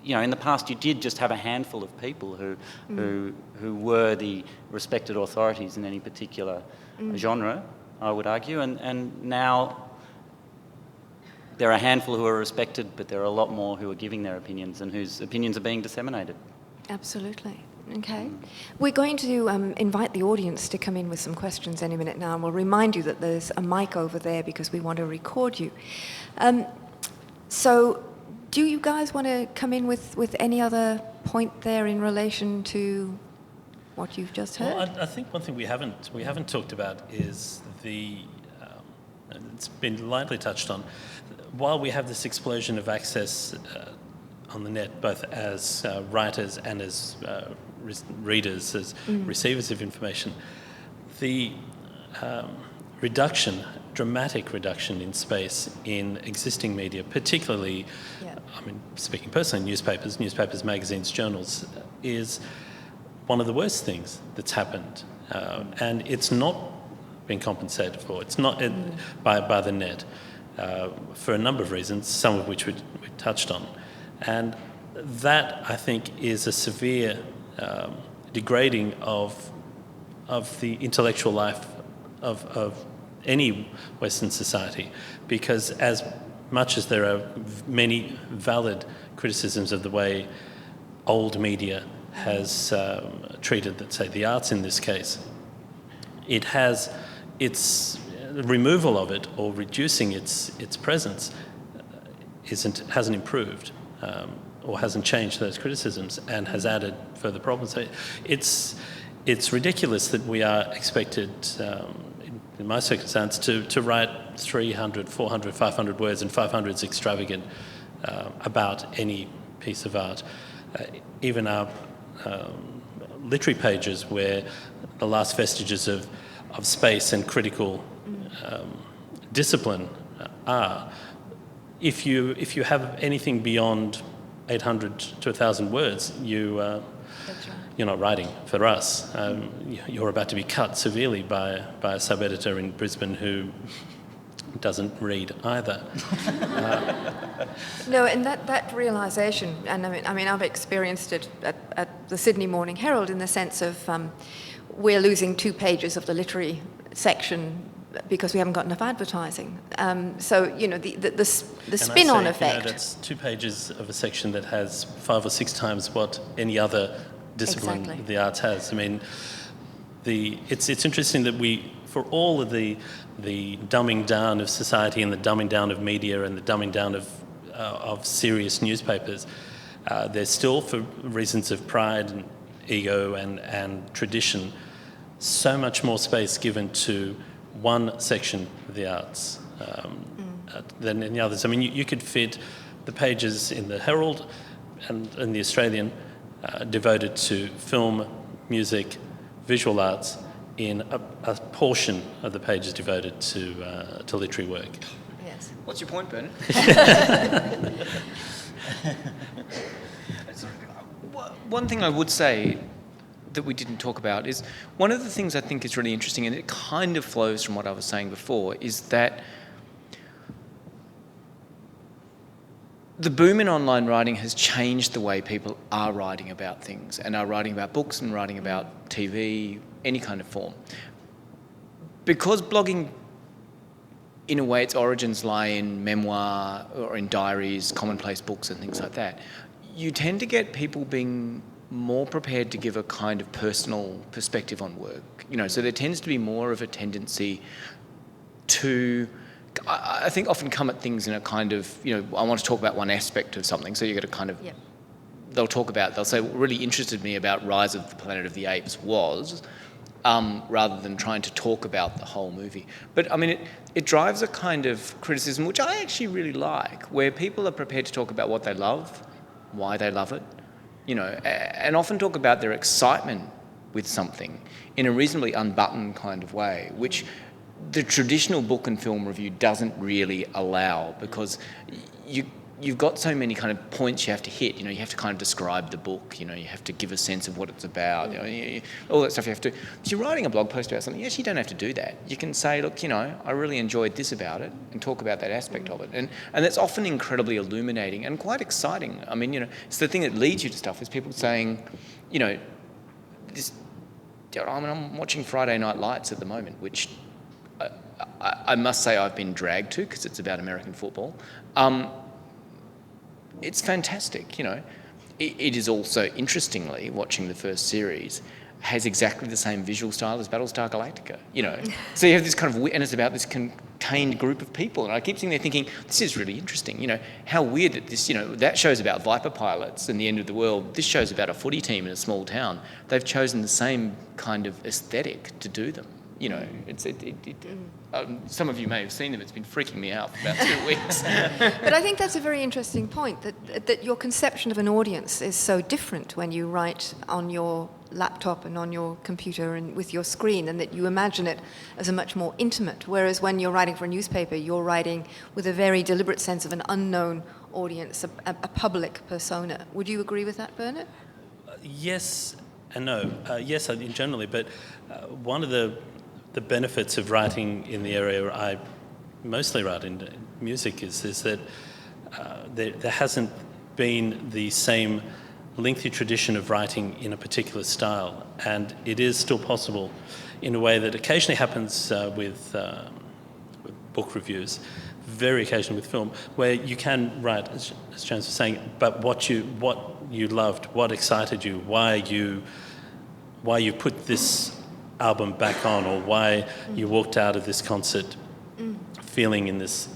you know, in the past you did just have a handful of people who were the respected authorities in any particular genre, I would argue, and now there are a handful who are respected, but there are a lot more who are giving their opinions and whose opinions are being disseminated. Absolutely. Okay. We're going to invite the audience to come in with some questions any minute now, and we'll remind you that there's a mic over there because we want to record you. So do you guys want to come in with any other point there in relation to what you've just heard? Well, I think one thing we haven't talked about is it's been lightly touched on. While we have this explosion of access on the net, both as writers and as readers, as receivers of information, the dramatic reduction in space in existing media, particularly, I mean, speaking personally, newspapers, magazines, journals, is one of the worst things that's happened. And it's not been compensated for. It's not by the net. For a number of reasons, some of which we touched on. And that, I think, is a severe degrading of the intellectual life of any Western society, because as much as there are many valid criticisms of the way old media has treated, let's say, the arts in this case, it has its removal of it or reducing its presence hasn't improved or hasn't changed those criticisms and has added further problems. So it's ridiculous that we are expected, in my circumstance, to write 300, 400, 500 words, and 500 is extravagant, about any piece of art. Even our literary pages, where the last vestiges of space and critical discipline are, if you have anything beyond 800 to 1,000 words, you're not writing for us. You're about to be cut severely by a sub-editor in Brisbane who doesn't read either. No, and that realisation, and I mean, I've experienced it at the Sydney Morning Herald in the sense of we're losing 2 pages of the literary section because we haven't got enough advertising. So, you know, the spin-on effect. You know, that's 2 pages of a section that has 5 or 6 times what any other discipline the arts has. I mean, it's interesting that for all of the dumbing down of society and the dumbing down of media and the dumbing down of serious newspapers, there's still, for reasons of pride and ego and tradition, so much more space given to one section of the arts than any others. I mean, you could fit the pages in the Herald and in the Australian devoted to film, music, visual arts, in a portion of the pages devoted to literary work. Yes. What's your point, Bernard? One thing I would say that we didn't talk about is one of the things I think is really interesting, and it kind of flows from what I was saying before, is that the boom in online writing has changed the way people are writing about things and are writing about books and writing about TV, any kind of form. Because blogging, in a way, its origins lie in memoir or in diaries, commonplace books and things like that, you tend to get people being more prepared to give a kind of personal perspective on work. So there tends to be more of a tendency to, I think, often come at things in a kind of, I want to talk about one aspect of something, so you've got to kind of, they'll say, what really interested me about Rise of the Planet of the Apes was, rather than trying to talk about the whole movie. But I mean, it drives a kind of criticism, which I actually really like, where people are prepared to talk about what they love, why they love it, and often talk about their excitement with something in a reasonably unbuttoned kind of way, which the traditional book and film review doesn't really allow, because you've got so many kind of points you have to hit. You have to kind of describe the book. You have to give a sense of what it's about. All that stuff you have to. If you're writing a blog post about something, you actually don't have to do that. You can say, look, I really enjoyed this about it, and talk about that aspect of it. And that's often incredibly illuminating and quite exciting. I mean, it's the thing that leads you to stuff is people saying, this. I'm watching Friday Night Lights at the moment, which I must say I've been dragged to because it's about American football. It's fantastic, It is also, interestingly, watching the first series, has exactly the same visual style as Battlestar Galactica, So you have this kind of, and it's about this contained group of people. And I keep sitting there thinking, this is really interesting, how weird that this, that show's about Viper pilots and the end of the world. This show's about a footy team in a small town. They've chosen the same kind of aesthetic to do them. Some of you may have seen them. It's been freaking me out for about 2 weeks. But I think that's a very interesting point, that your conception of an audience is so different when you write on your laptop and on your computer and with your screen, and that you imagine it as a much more intimate, whereas when you're writing for a newspaper, you're writing with a very deliberate sense of an unknown audience, a public persona. Would you agree with that, Bernard? Yes and no. Yes, generally, but one of the benefits of writing in the area I mostly write in music is that there hasn't been the same lengthy tradition of writing in a particular style, and it is still possible in a way that occasionally happens with book reviews, very occasionally with film, where you can write, as James was saying, but what you loved, what excited you, why you put this album back on, or why you walked out of this concert feeling in this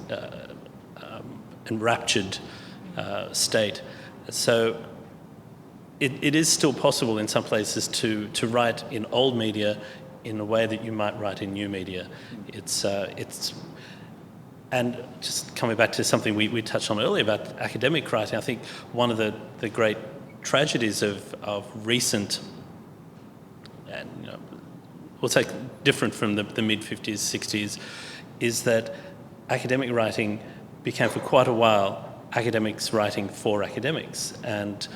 enraptured state. So it is still possible in some places to write in old media in a way that you might write in new media. It's and just coming back to something we touched on earlier about academic writing, I think one of the great tragedies of recent, and we'll take different from the mid-50s, 60s, is that academic writing became for quite a while academics writing for academics. And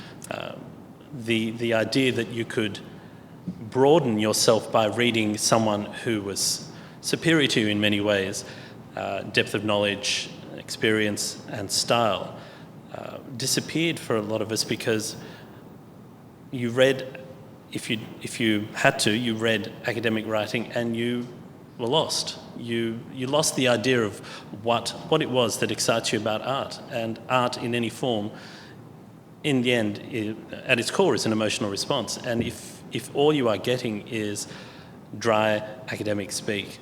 the idea that you could broaden yourself by reading someone who was superior to you in many ways, depth of knowledge, experience and style, disappeared for a lot of us, because you read, if you had to, you read academic writing and you were lost. You lost the idea of what it was that excites you about art. And art in any form, in the end, at its core, is an emotional response. And if all you are getting is dry academic speak,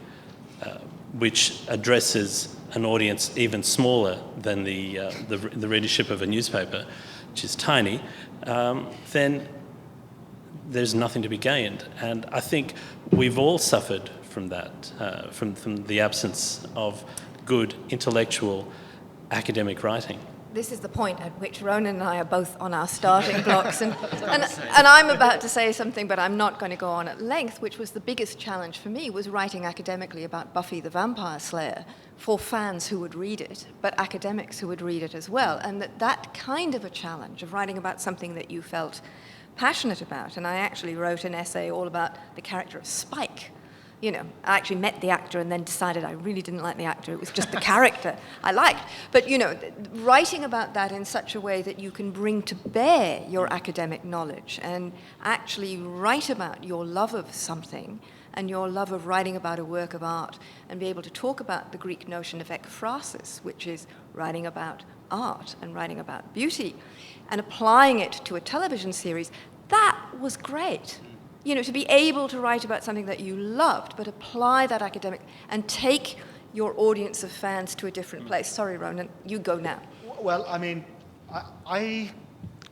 which addresses an audience even smaller than the readership of a newspaper, which is tiny, then there's nothing to be gained. And I think we've all suffered from that, from the absence of good intellectual academic writing. This is the point at which Ronan and I are both on our starting blocks. And I'm about to say something, but I'm not going to go on at length, which was the biggest challenge for me, was writing academically about Buffy the Vampire Slayer for fans who would read it, but academics who would read it as well. And that kind of a challenge of writing about something that you felt passionate about. And I actually wrote an essay all about the character of Spike, You know, I actually met the actor and then decided I really didn't like the actor. It was just the character I liked. But, you know, writing about that in such a way that you can bring to bear your academic knowledge and actually write about your love of something and your love of writing about a work of art and be able to talk about the Greek notion of ekphrasis, which is writing about art and writing about beauty, and applying it to a television series, that was great. You know, to be able to write about something that you loved, but apply that academic and take your audience of fans to a different place. Sorry, Ronan, you go now. Well, I mean, I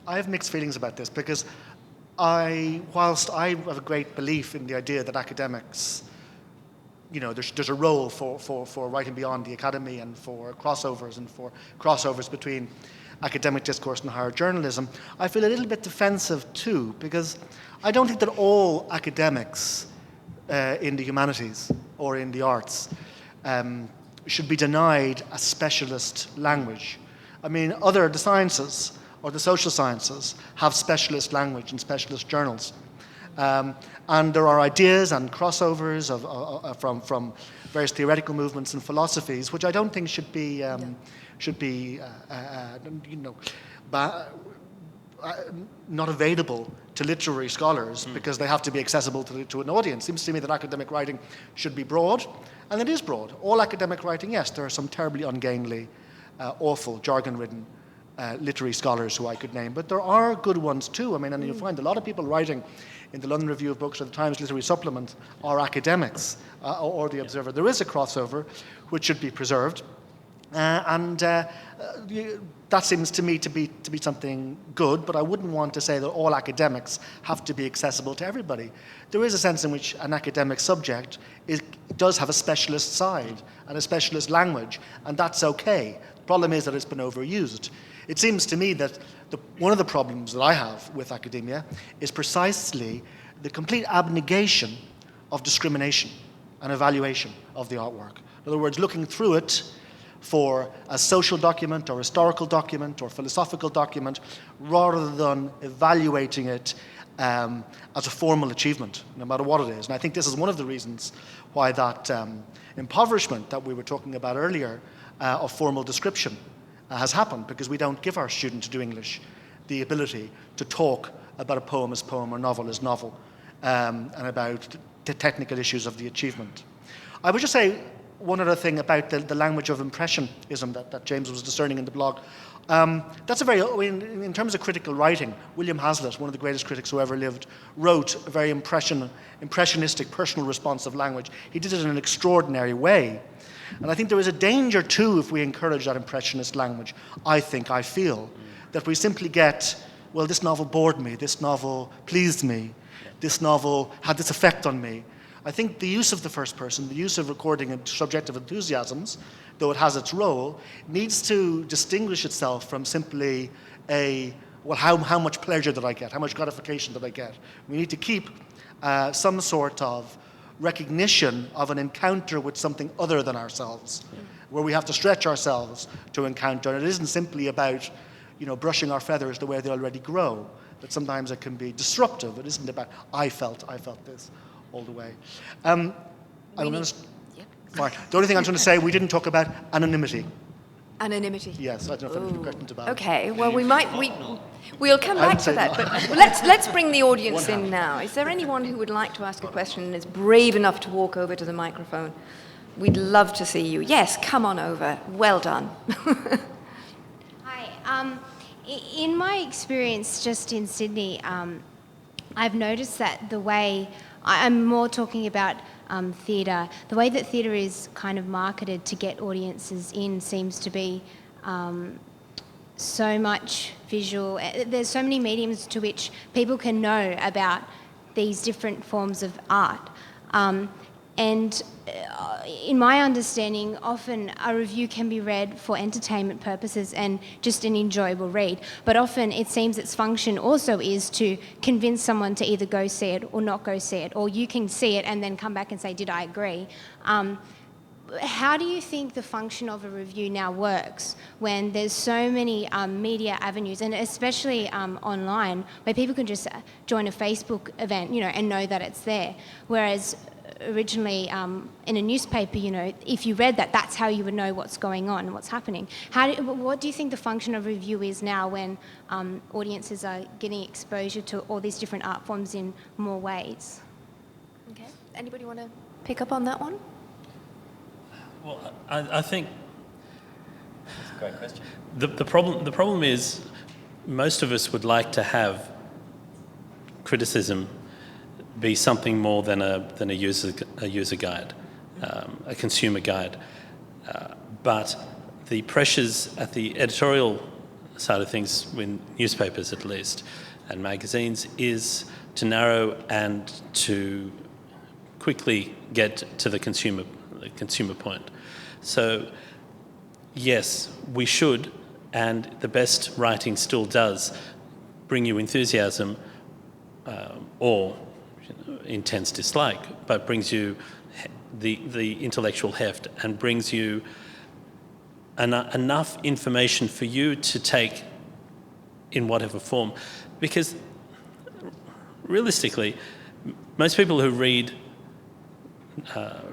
have mixed feelings about this because whilst I have a great belief in the idea that academics, you know, there's a role for writing beyond the academy and for crossovers between academic discourse and higher journalism, I feel a little bit defensive too, because I don't think that all academics in the humanities or in the arts should be denied a specialist language. I mean, the sciences or the social sciences have specialist language and specialist journals. And there are ideas and crossovers from various theoretical movements and philosophies, which I don't think should be not available to literary scholars because they have to be accessible to an audience. It seems to me that academic writing should be broad, and it is broad. All academic writing, yes, there are some terribly ungainly, awful, jargon-ridden literary scholars who I could name, but there are good ones too. I mean, and you'll find a lot of people writing in the London Review of Books or the Times Literary Supplement are academics or the Observer. There is a crossover which should be preserved. That seems to me to be something good, but I wouldn't want to say that all academics have to be accessible to everybody. There is a sense in which an academic subject does have a specialist side and a specialist language, and that's okay. The problem is that it's been overused. It seems to me that one of the problems that I have with academia is precisely the complete abnegation of discrimination and evaluation of the artwork. In other words, looking through it for a social document or historical document or philosophical document rather than evaluating it as a formal achievement, no matter what it is. And I think this is one of the reasons why that impoverishment that we were talking about earlier of formal description has happened, because we don't give our students who do English the ability to talk about a poem as poem or novel as novel and about the technical issues of the achievement. I would just say one other thing about the language of impressionism that James was discerning in the blog. That's in terms of critical writing, William Hazlitt, one of the greatest critics who ever lived, wrote a very impressionistic personal responsive language. He did it in an extraordinary way. And I think there is a danger too if we encourage that impressionist language. I feel, that we simply get, well, this novel bored me, this novel pleased me, this novel had this effect on me. I think the use of the first person, the use of recording subjective enthusiasms, though it has its role, needs to distinguish itself from simply how much pleasure did I get, how much gratification did I get. We need to keep some sort of recognition of an encounter with something other than ourselves, where we have to stretch ourselves to encounter. And it isn't simply about, brushing our feathers the way they already grow, that sometimes it can be disruptive. It isn't about, I felt this all the way. The only thing I'm trying to say, we didn't talk about anonymity. Anonymity. Yes, I don't know if any questions about it. Okay, well, we'll come back to that, but let's bring the audience in now. Is there anyone who would like to ask a question and is brave enough to walk over to the microphone? We'd love to see you. Yes, come on over. Well done. Hi. In my experience just in Sydney, I've noticed that the way, I'm more talking about theatre, the way that theatre is kind of marketed to get audiences in seems to be so much visual. There's so many mediums to which people can know about these different forms of art. And in my understanding, often a review can be read for entertainment purposes and just an enjoyable read. But often it seems its function also is to convince someone to either go see it or not go see it, or you can see it and then come back and say, did I agree? How do you think the function of a review now works when there's so many media avenues, and especially online, where people can just join a Facebook event, and know that it's there? Whereas originally in a newspaper, if you read that, that's how you would know what's going on and what's happening. What do you think the function of review is now when audiences are getting exposure to all these different art forms in more ways? Okay. Anybody want to pick up on that one? Well, I think That's a great question. the problem is most of us would like to have criticism be something more than a user guide, a consumer guide. But the pressures at the editorial side of things, in newspapers at least, and magazines, is to narrow and to quickly get to the consumer point. So, yes, we should, and the best writing still does bring you enthusiasm or intense dislike, but brings you the intellectual heft and brings you enough information for you to take in whatever form. Because realistically, most people who read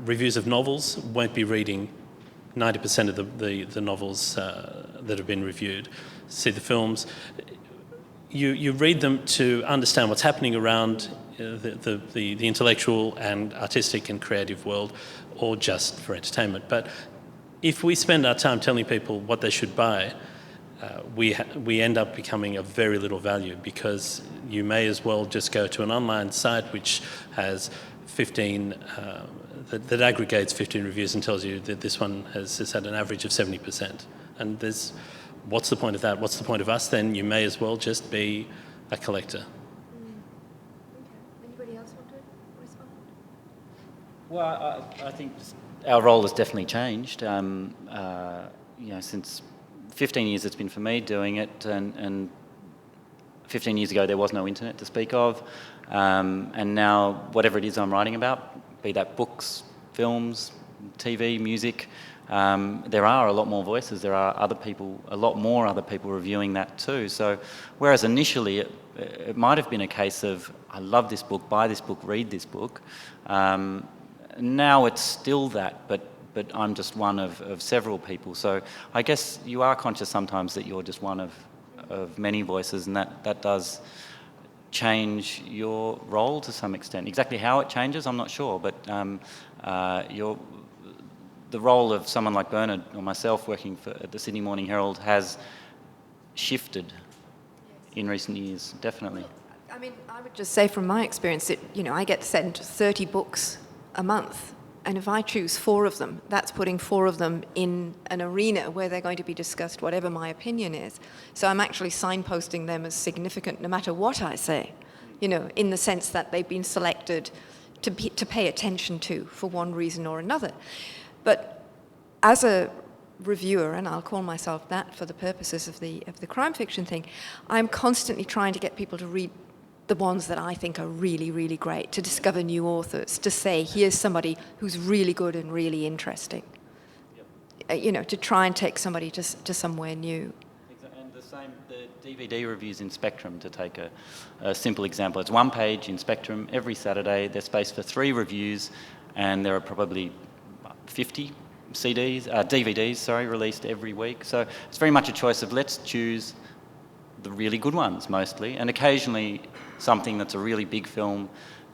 reviews of novels won't be reading 90% of the novels that have been reviewed. See the films. You read them to understand what's happening around the intellectual and artistic and creative world, or just for entertainment. But if we spend our time telling people what they should buy, we end up becoming of very little value, because you may as well just go to an online site which has 15, that aggregates 15 reviews and tells you that this one has had an average of 70%. And what's the point of that? What's the point of us then? You may as well just be a collector. Anybody else want to respond? Well, I think our role has definitely changed. Since 15 years it's been for me doing it, and 15 years ago there was no internet to speak of, and now whatever it is I'm writing about, be that books, films, TV, music, there are a lot more voices. There are a lot more other people reviewing that too. So whereas initially it might have been a case of, I love this book, buy this book, read this book, now it's still that, but I'm just one of several people. So I guess you are conscious sometimes that you're just one of many voices, and that does change your role to some extent. Exactly how it changes, I'm not sure, but the role of someone like Bernard or myself working at the Sydney Morning Herald has shifted in recent years, definitely. I mean, I would just say from my experience that, I get sent 30 books a month, and if I choose 4 of them, that's putting 4 of them in an arena where they're going to be discussed, whatever my opinion is. So I'm actually signposting them as significant no matter what I say, in the sense that they've been selected to pay attention to for one reason or another. But as a reviewer, and I'll call myself that for the purposes of the crime fiction thing, I'm constantly trying to get people to read the ones that I think are really, really great, to discover new authors, to say, here's somebody who's really good and really interesting. Yep. To try and take somebody to somewhere new. And the DVD reviews in Spectrum, to take a simple example. It's 1 page in Spectrum every Saturday. There's space for 3 reviews, and there are probably 50 DVDs, released every week. So it's very much a choice of, let's choose the really good ones mostly, and occasionally something that's a really big film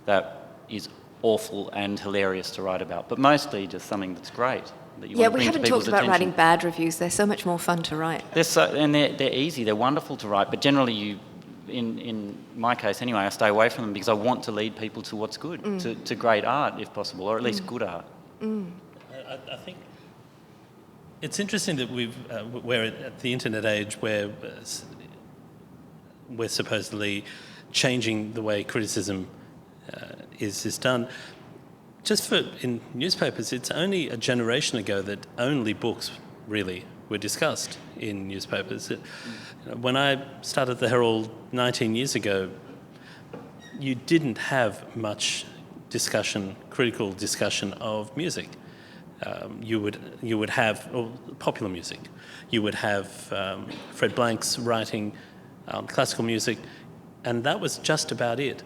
that is awful and hilarious to write about, but mostly just something that's great that you want to bring to people's attention. We haven't talked about writing bad reviews. They're so much more fun to write. They're easy, they're wonderful to write, but generally in my case anyway, I stay away from them because I want to lead people to what's good, to great art if possible, or at least good art. I think it's interesting that we're at the internet age where we're supposedly changing the way criticism is done. Just in newspapers, it's only a generation ago that only books really were discussed in newspapers. When I started the Herald 19 years ago, you didn't have much critical discussion of music. You would have popular music. You would have Fred Blank's writing classical music, and that was just about it.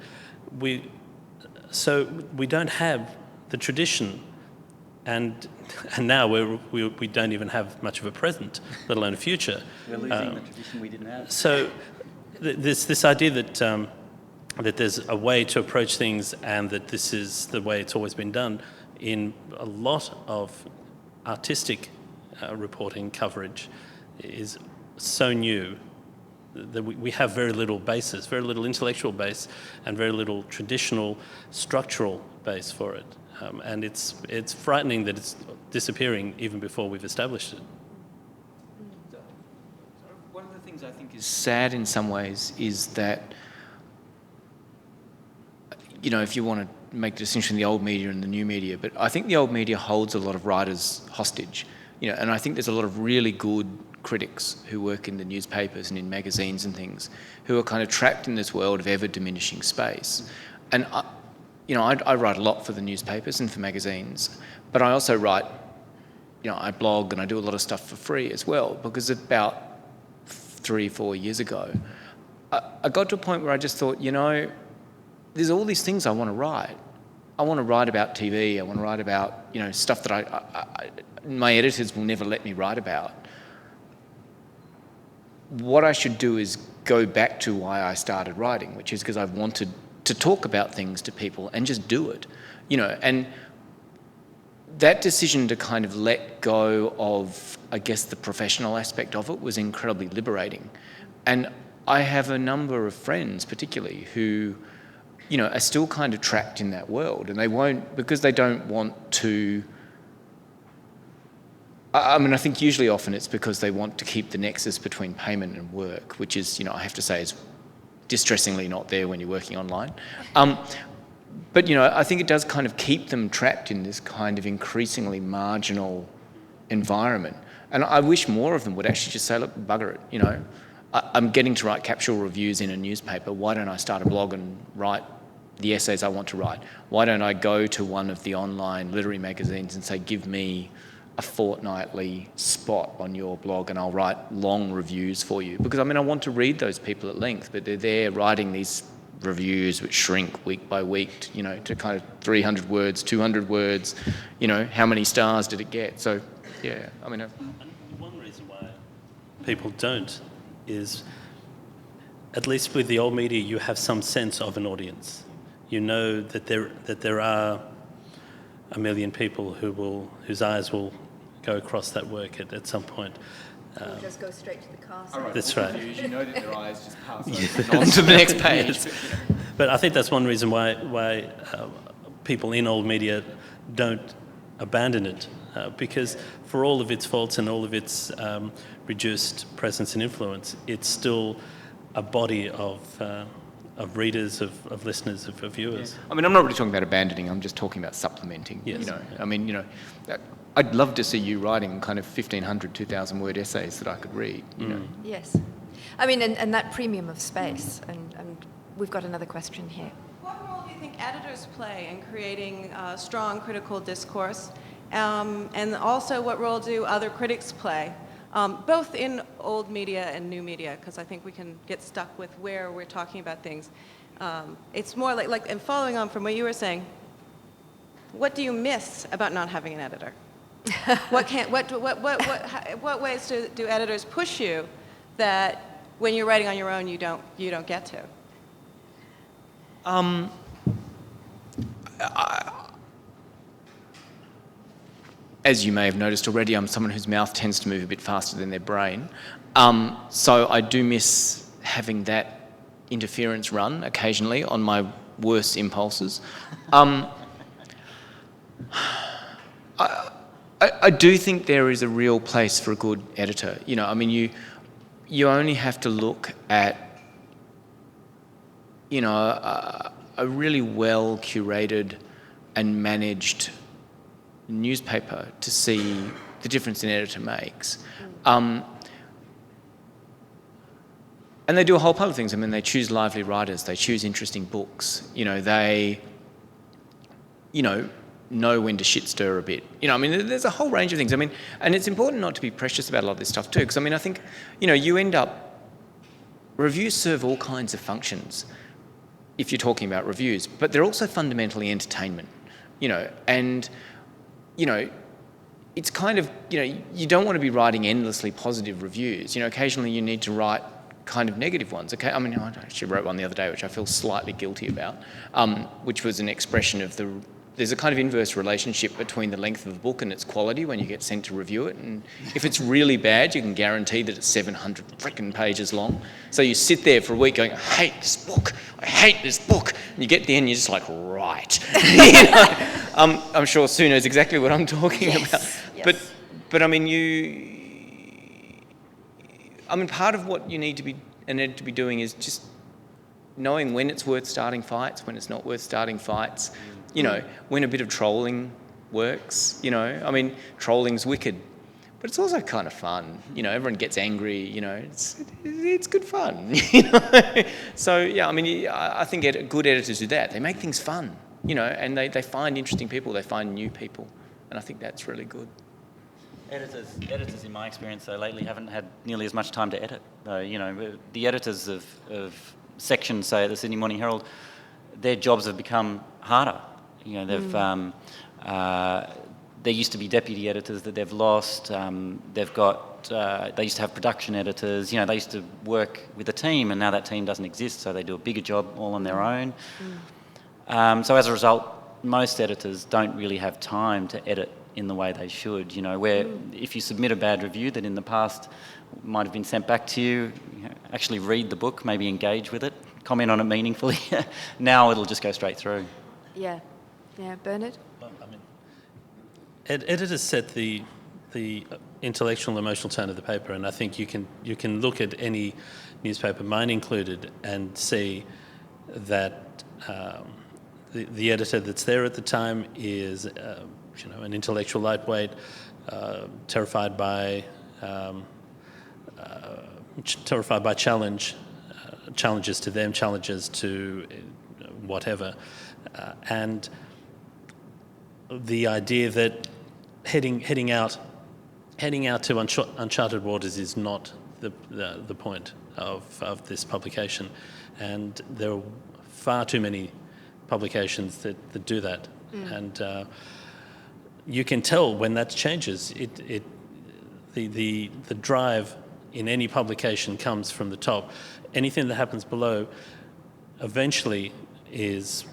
So we don't have the tradition, and now we don't even have much of a present, let alone a future. We're losing the tradition we didn't have. So this idea that that there's a way to approach things and that this is the way it's always been done in a lot of artistic reporting coverage is so new that we have very little basis, very little intellectual base and very little traditional structural base for it. And it's frightening that it's disappearing even before we've established it. One of the things I think is sad in some ways is that, you know, if you want to make the distinction between the old media and the new media, but I think the old media holds a lot of writers hostage, you know, and I think there's a lot of really good critics who work in the newspapers and in magazines and things who are kind of trapped in this world of ever diminishing space. And I write a lot for the newspapers and for magazines, but I also write, you know, I blog and I do a lot of stuff for free as well, because about 3-4 years ago, I got to a point where I just thought, you know, there's all these things I want to write. I want to write about TV. I want to write about, you know, stuff that my editors will never let me write about. What I should do is go back to why I started writing, which is because I wanted to talk about things to people and just do it, you know. And that decision to kind of let go of, I guess, the professional aspect of it was incredibly liberating. And I have a number of friends, particularly, who, you know, are still kind of trapped in that world, and they won't, because they don't want to. I mean, I think usually often it's because they want to keep the nexus between payment and work, which is, you know, I have to say is distressingly not there when you're working online. But, you know, I think it does kind of keep them trapped in this kind of increasingly marginal environment. And I wish more of them would actually just say, look, bugger it, you know. I'm getting to write capsule reviews in a newspaper. Why don't I start a blog and write the essays I want to write? Why don't I go to one of the online literary magazines and say, give me a fortnightly spot on your blog and I'll write long reviews for you? Because, I mean, I want to read those people at length, but they're there writing these reviews which shrink week by week, you know, to kind of 300 words, 200 words, you know, how many stars did it get? So, yeah, I mean... One reason why people don't is, at least with the old media, you have some sense of an audience. You know that there are 1 million people whose eyes will go across that work at some point. We'll just go straight to the cast. That's right. You know that their eyes just pass on to the next page. Yes. But I think that's one reason why people in old media don't abandon it, because for all of its faults and all of its reduced presence and influence, it's still a body of readers, of listeners, of viewers. Yeah. I mean, I'm not really talking about abandoning, I'm just talking about supplementing, yes. You know. I mean, you know, I'd love to see you writing kind of 1,500, 2,000 word essays that I could read, you know. Yes. I mean, and that premium of space, and we've got another question here. What role do you think editors play in creating strong critical discourse? And also, what role do other critics play, both in old media and new media? Because I think we can get stuck with where we're talking about things. It's more like, and following on from what you were saying, what do you miss about not having an editor? What ways do editors push you that when you're writing on your own you don't get to? As you may have noticed already, I'm someone whose mouth tends to move a bit faster than their brain. So I do miss having that interference run occasionally on my worst impulses. I do think there is a real place for a good editor. You know, I mean, you only have to look at, you know, a really well curated and managed newspaper to see the difference an editor makes. And they do a whole pile of things. I mean, they choose lively writers, they choose interesting books, you know, they, you know when to shit stir a bit. You know, I mean, there's a whole range of things. I mean, and it's important not to be precious about a lot of this stuff too, because I mean, I think, you know, you end up, reviews serve all kinds of functions if you're talking about reviews, but they're also fundamentally entertainment. and, it's kind of, you don't want to be writing endlessly positive reviews. Occasionally you need to write kind of negative ones. Okay, I actually wrote one the other day, which I feel slightly guilty about, which was an expression of there's a kind of inverse relationship between the length of a book and its quality when you get sent to review it. And if it's really bad, you can guarantee that it's 700 frickin' pages long. So you sit there for a week going, I hate this book. And you get to the end, you're just like, right. I'm sure Sue knows exactly what I'm talking about. Yes. But part of what you need to be an editor to be doing is just knowing when it's worth starting fights, when it's not worth starting fights. When a bit of trolling works. Trolling's wicked, but it's also kind of fun. Everyone gets angry. It's good fun. So yeah, I think good editors do that. They make things fun. And they find interesting people. They find new people, and I think that's really good. Editors, in my experience, though, lately haven't had nearly as much time to edit. The editors of sections, say, at the Sydney Morning Herald, their jobs have become harder. There used to be deputy editors that they've lost. They used to have production editors. They used to work with a team, and now that team doesn't exist, so they do a bigger job all on their own. So as a result, most editors don't really have time to edit in the way they should. Where if you submit a bad review that in the past might have been sent back to you, actually read the book, maybe engage with it, comment on it meaningfully. Now it'll just go straight through. Yeah, Bernard? Editors set the intellectual and emotional tone of the paper, and I think you can look at any newspaper, mine included, and see that the editor that's there at the time is an intellectual lightweight, terrified by challenges to them, challenges to whatever, and the idea that heading out to uncharted waters is not the point of this publication, and there are far too many publications that do that, and you can tell when that changes. The drive in any publication comes from the top. Anything that happens below eventually is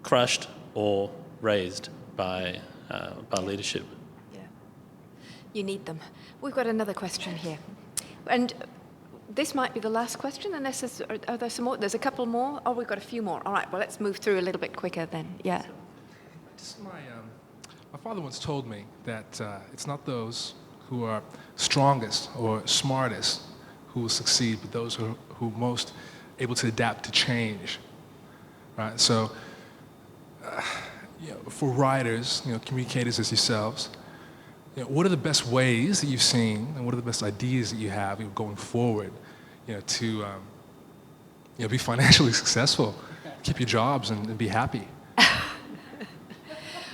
crushed or raised by leadership. Yeah, you need them. We've got another question here, and this might be the last question, unless are there some more? There's a couple more. Oh, we've got a few more. All right, well, let's move through a little bit quicker then. Yeah. My father once told me that it's not those who are strongest or smartest who will succeed, but those who are most able to adapt to change. Right. So, for writers, communicators as yourselves, what are the best ways that you've seen, and what are the best ideas that you have going forward, to be financially successful, keep your jobs, and be happy?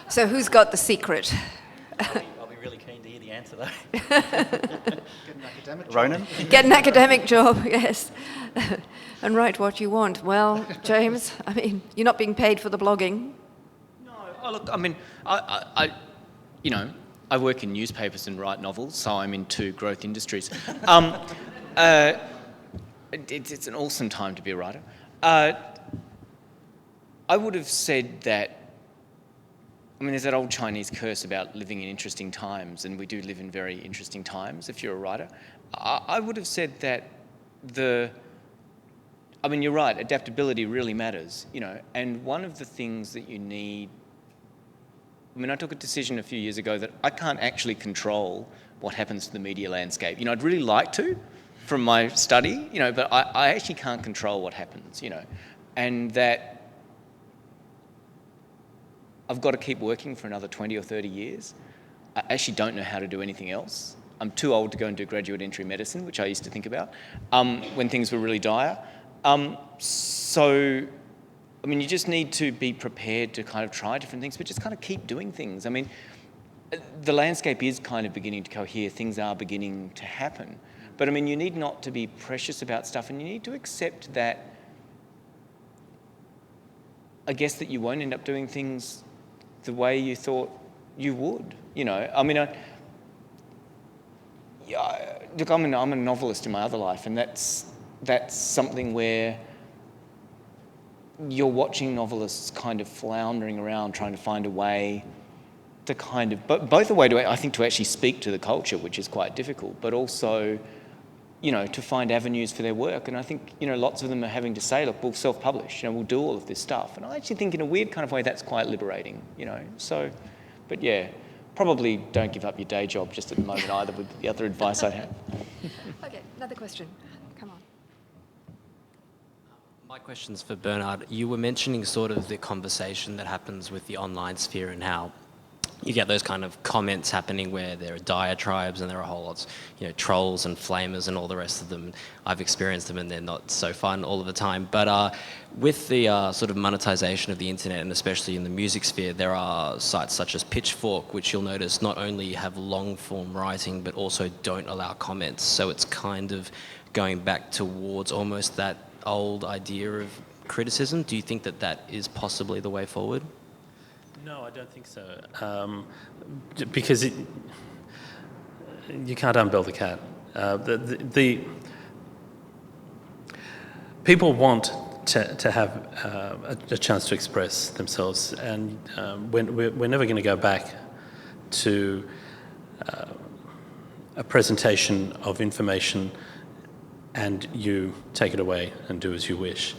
So who's got the secret? I'll be really keen to hear the answer, though. Get an academic job. Ronan? Get an academic job, yes. And write what you want. Well, James, you're not being paid for the blogging. No, look, I work in newspapers and write novels, so I'm in two growth industries. It's an awesome time to be a writer. I would have said that, there's that old Chinese curse about living in interesting times, and we do live in very interesting times if you're a writer. I would have said that you're right, adaptability really matters, and one of the things that you need, I took a decision a few years ago that I can't actually control what happens to the media landscape. I'd really like to from my study, but I actually can't control what happens, and that I've got to keep working for another 20 or 30 years. I actually don't know how to do anything else. I'm too old to go and do graduate entry medicine, which I used to think about when things were really dire. You just need to be prepared to kind of try different things, but just kind of keep doing things. The landscape is kind of beginning to cohere. Things are beginning to happen. But, you need not to be precious about stuff, and you need to accept that, I guess, that you won't end up doing things the way you thought you would. You know, I mean, look, I'm a novelist in my other life, and that's something where you're watching novelists kind of floundering around trying to find a way to kind of, both a way to, I think, to actually speak to the culture, which is quite difficult, but also, you know, to find avenues for their work. And I think, you know, lots of them are having to say, look, we'll self-publish, you know, we'll do all of this stuff. And I actually think in a weird kind of way that's quite liberating, you know. So, but yeah, probably don't give up your day job just at the moment either, would be the other advice I'd have. Okay, another question. Come on. My question's for Bernard. You were mentioning sort of the conversation that happens with the online sphere and how you get those kind of comments happening where there are diatribes and there are whole lots, you know, trolls and flamers and all the rest of them. I've experienced them and they're not so fun all of the time. But with the sort of monetization of the internet, and especially in the music sphere, there are sites such as Pitchfork, which you'll notice not only have long form writing, but also don't allow comments. So it's kind of going back towards almost that old idea of criticism. Do you think that that is possibly the way forward? No, I don't think so. Because you can't unbell the cat. The people want to have a chance to express themselves, and we're never going to go back to a presentation of information and you take it away and do as you wish.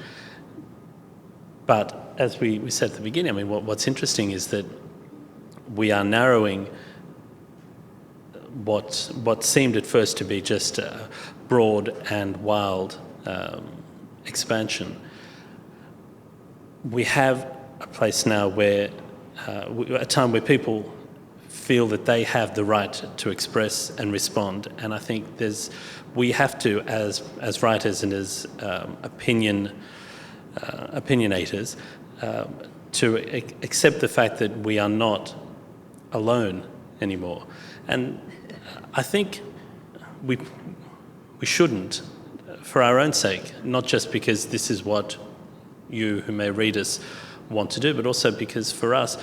But as we said at the beginning, I mean, what's interesting is that we are narrowing what seemed at first to be just a broad and wild expansion. We have a place now where, a time where people feel that they have the right to express and respond, and I think we have to, as writers and as opinionators, to accept the fact that we are not alone anymore. And I think we shouldn't, for our own sake, not just because this is what you who may read us want to do, but also because for us,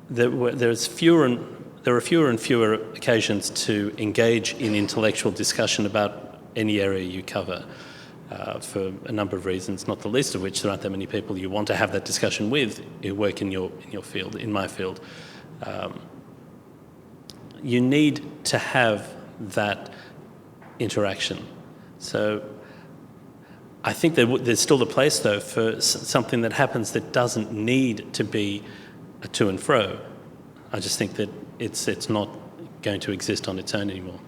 there are fewer and fewer occasions to engage in intellectual discussion about any area you cover. For a number of reasons, not the least of which there aren't that many people you want to have that discussion with who work in your field, in my field. You need to have that interaction. So I think there's still a place, though, for something that happens that doesn't need to be a to and fro. I just think that it's not going to exist on its own anymore.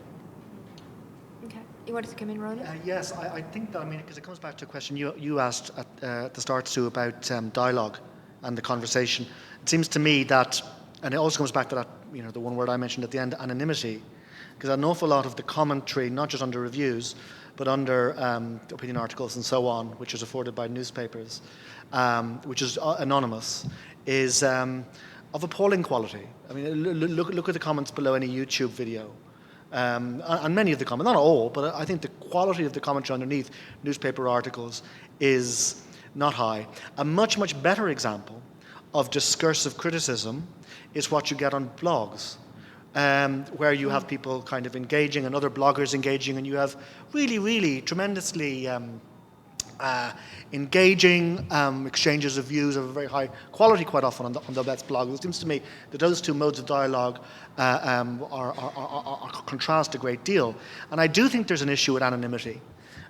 You wanted to come in, Ronan? Yes, I think that, I mean, because it comes back to a question you asked at the start, Sue, about dialogue and the conversation. It seems to me that, and it also comes back to that, you know, the one word I mentioned at the end, anonymity, because an awful lot of the commentary, not just under reviews, but under opinion articles and so on, which is afforded by newspapers, which is anonymous, is of appalling quality. I mean, look at the comments below any YouTube video. And many of the comments, not all, but I think the quality of the commentary underneath newspaper articles is not high. A much, much better example of discursive criticism is what you get on blogs, where you have people kind of engaging and other bloggers engaging, and you have really, really tremendously engaging exchanges of views of a very high quality quite often on the best blogs. It seems to me that those two modes of dialogue are contrast a great deal. And I do think there's an issue with anonymity.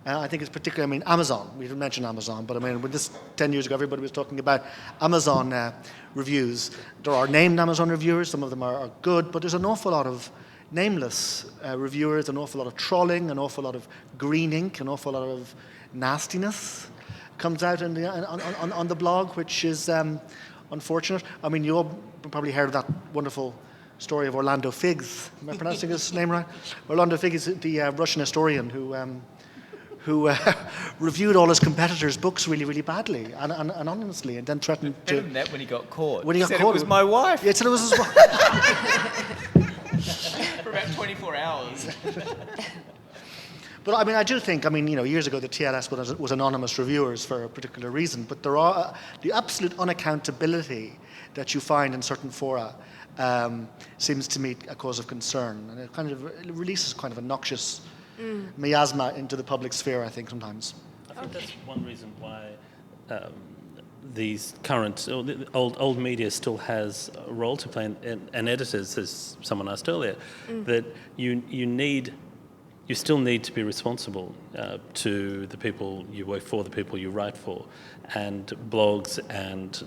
I think it's particularly, I mean, Amazon. We didn't mention Amazon, but I mean, when this 10 years ago, everybody was talking about Amazon reviews. There are named Amazon reviewers. Some of them are good, but there's an awful lot of nameless reviewers, an awful lot of trolling, an awful lot of green ink, an awful lot of nastiness comes out on the blog, which is unfortunate. I mean, you all probably heard of that wonderful story of Orlando Figes. Am I pronouncing his name right? Orlando Figes is the Russian historian who reviewed all his competitors' books really, really badly and anonymously, and then threatened to... Better than that when he got caught. When he got said caught, it was my wife. Yeah, he said it was his wife. For about 24 hours. But I mean, I do think, years ago the TLS was anonymous reviewers for a particular reason, but there are the absolute unaccountability that you find in certain fora seems to me a cause of concern, and it releases kind of a noxious miasma into the public sphere, I think, sometimes. I think that's one reason why these current, old media still has a role to play, and editors, as someone asked earlier, that you still need to be responsible to the people you work for, the people you write for, and blogs and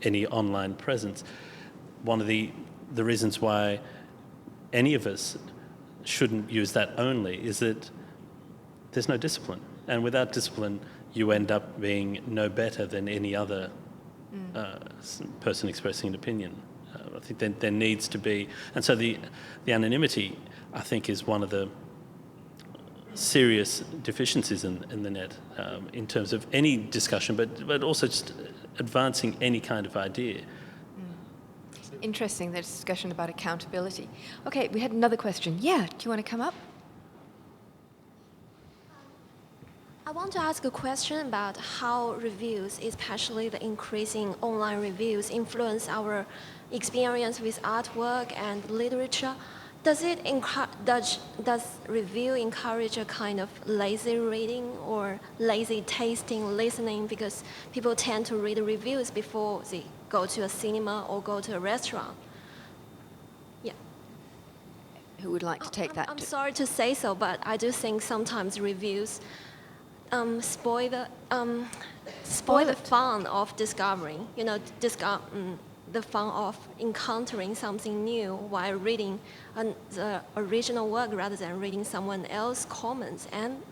any online presence. One of the reasons why any of us shouldn't use that only is that there's no discipline. And without discipline, you end up being no better than any other person expressing an opinion. I think there needs to be, and so the anonymity, I think, is one of the serious deficiencies in the net in terms of any discussion, but also just advancing any kind of idea. Interesting, the discussion about accountability. Okay, we had another question. Yeah, do you want to come up? I want to ask a question about how reviews, especially the increasing online reviews, influence our experience with artwork and literature. Does review encourage a kind of lazy reading or lazy tasting listening, because people tend to read reviews before they go to a cinema or go to a restaurant? Yeah. Who would like to take that? I'm sorry to say so, but I do think sometimes reviews spoil the fun of discovering, the fun of encountering something new while reading the original work rather than reading someone else's comments and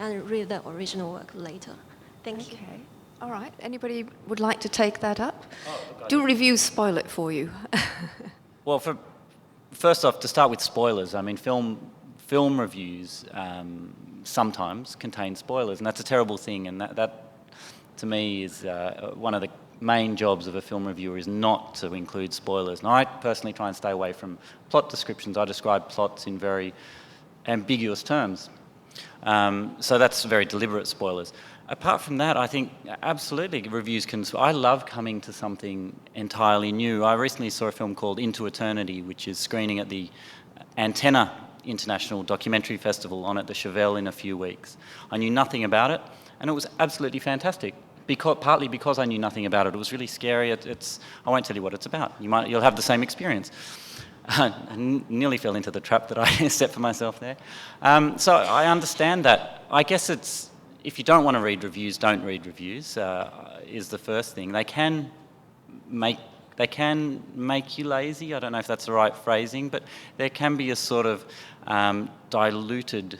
read the original work later. Thank you. Okay. All right. Anybody would like to take that up? Do reviews spoil it for you? Well, first off, to start with spoilers, I mean, film reviews sometimes contain spoilers, and that's a terrible thing, and that to me is one of the main jobs of a film reviewer is not to include spoilers. And I personally try and stay away from plot descriptions. I describe plots in very ambiguous terms. So that's very deliberate spoilers. Apart from that, I think absolutely reviews can... I love coming to something entirely new. I recently saw a film called Into Eternity, which is screening at the Antenna International Documentary Festival on at the Chevelle in a few weeks. I knew nothing about it, and it was absolutely fantastic. Partly because I knew nothing about it. It was really scary. I won't tell you what it's about. You'll have the same experience. I nearly fell into the trap that I set for myself there. So I understand that. I guess it's, if you don't want to read reviews, don't read reviews, is the first thing. They can make you lazy. I don't know if that's the right phrasing, but there can be a sort of diluted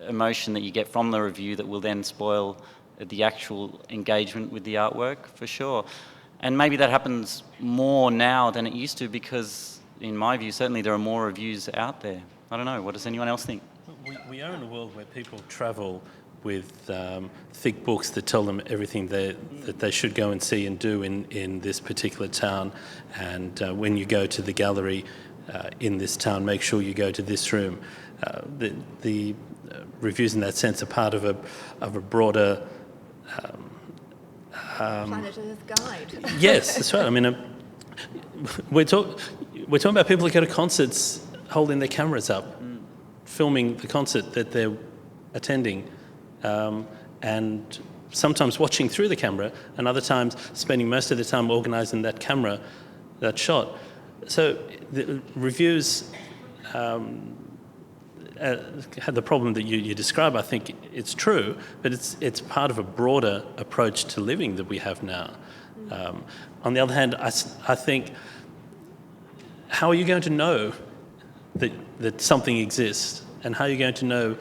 emotion that you get from the review that will then spoil the actual engagement with the artwork, for sure. And maybe that happens more now than it used to, because, in my view, certainly there are more reviews out there. I don't know, what does anyone else think? We are in a world where people travel with thick books that tell them everything that they should go and see and do in this particular town. And when you go to the gallery in this town, make sure you go to this room. The reviews in that sense are part of a broader... Planet Earth Guide. Yes, that's right. I mean, we're talking about people who go to concerts holding their cameras up, filming the concert that they're attending, and sometimes watching through the camera, and other times spending most of the time organising that camera, that shot. So the reviews had the problem that you describe. I think it's true, but it's part of a broader approach to living that we have now. On the other hand, I think, how are you going to know that something exists, and how are you going to know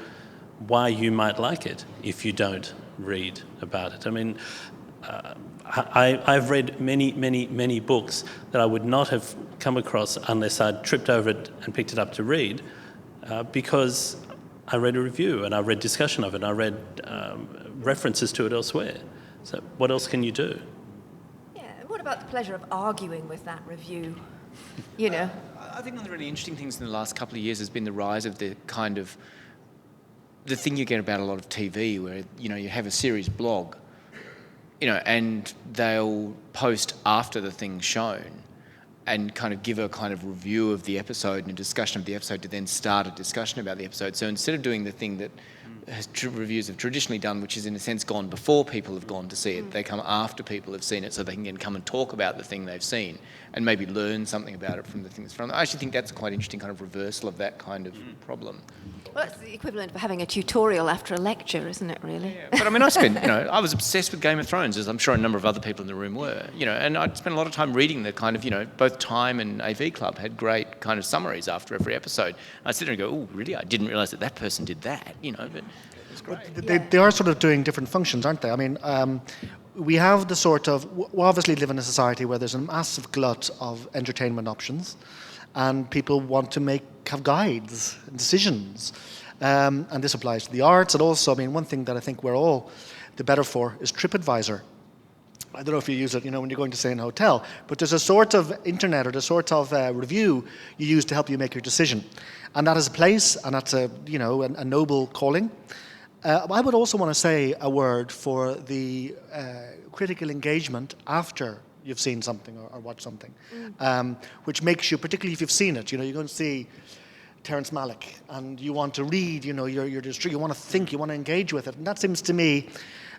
why you might like it if you don't read about it? I mean, I've read many books that I would not have come across unless I'd tripped over it and picked it up to read, because I read a review and I read discussion of it and I read references to it elsewhere. So what else can you do? Yeah, what about the pleasure of arguing with that review? I think one of the really interesting things in the last couple of years has been the rise of the kind of the thing you get about a lot of TV, where you have a series blog, and they'll post after the thing's shown, and kind of give a kind of review of the episode and a discussion of the episode to then start a discussion about the episode. So instead of doing the thing that reviews have traditionally done, which is in a sense gone before people have gone to see it, they come after people have seen it, so they can then come and talk about the thing they've seen and maybe learn something about it from the thing that's from them. I actually think that's quite interesting kind of reversal of that kind of problem. Well, it's the equivalent of having a tutorial after a lecture, isn't it, really? Yeah. But I mean, I was obsessed with Game of Thrones, as I'm sure a number of other people in the room were, and I'd spent a lot of time reading the kind of, both Time and AV Club had great kind of summaries after every episode. And I'd sit there and go, oh, really? I didn't realise that person did that, but it's great. They are sort of doing different functions, aren't they? I mean, we have the sort of, we obviously live in a society where there's a massive glut of entertainment options, and people want to have guides and decisions. And this applies to the arts, and also, I mean, one thing that I think we're all the better for is TripAdvisor. I don't know if you use it, when you're going to stay in a hotel, but there's a sort of internet or the sort of review you use to help you make your decision. And that is a place, and that's a noble calling. I would also want to say a word for the critical engagement after you've seen something or watched something, which makes you, particularly if you've seen it, you're going to see Terrence Malick, and you want to read, you want to think, you want to engage with it, and that seems to me,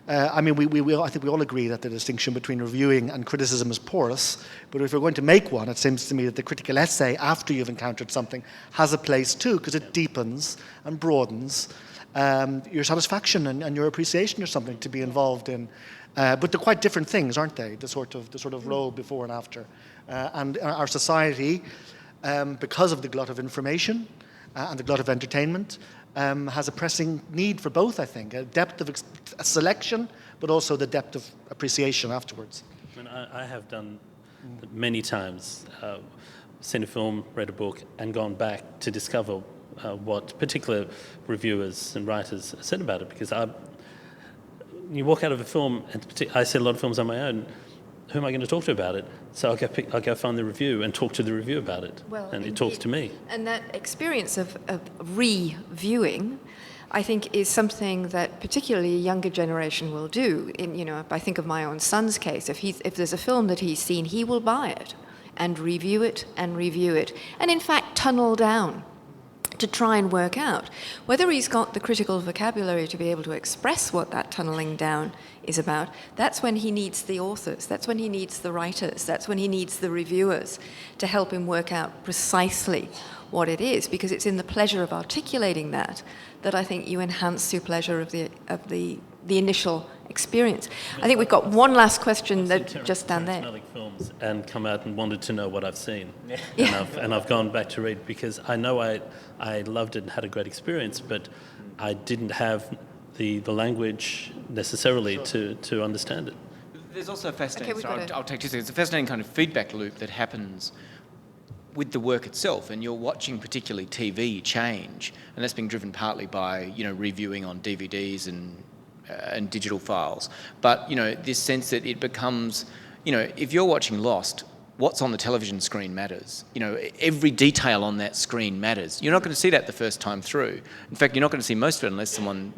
I think we all agree that the distinction between reviewing and criticism is porous, but if you're going to make one, it seems to me that the critical essay after you've encountered something has a place too, because it deepens and broadens your satisfaction and your appreciation or something to be involved in. But they're quite different things, aren't they? The sort of role before and after. And our society, because of the glut of information and the glut of entertainment, has a pressing need for both, I think. A depth of a selection, but also the depth of appreciation afterwards. I mean, I have done many times, seen a film, read a book, and gone back to discover what particular reviewers and writers said about it, because you walk out of a film, and I see a lot of films on my own, who am I going to talk to about it? So I'll go find the review and talk to the review about it, and it talks to me. And that experience of reviewing, I think, is something that particularly a younger generation will do. I think of my own son's case. If there's a film that he's seen, he will buy it and review it, and in fact tunnel down to try and work out whether he's got the critical vocabulary to be able to express what that tunneling down is about. That's when he needs the authors, that's when he needs the writers, that's when he needs the reviewers to help him work out precisely what it is, because it's in the pleasure of articulating that I think you enhance your pleasure of the initial experience. I think we've got one last question that just down there. Films and come out and wanted to know what I've seen, Yeah. and I've gone back to read, because I know I loved it and had a great experience, but I didn't have the language necessarily to understand it. There's also a fascinating, Okay, I'll take 2 seconds, a fascinating kind of feedback loop that happens with the work itself, and you're watching particularly TV change, and that's being driven partly by reviewing on DVDs and digital files, but this sense that it becomes, if you're watching Lost, what's on the television screen matters. Every detail on that screen matters. You're not going to see that the first time through. In fact, you're not going to see most of it unless someone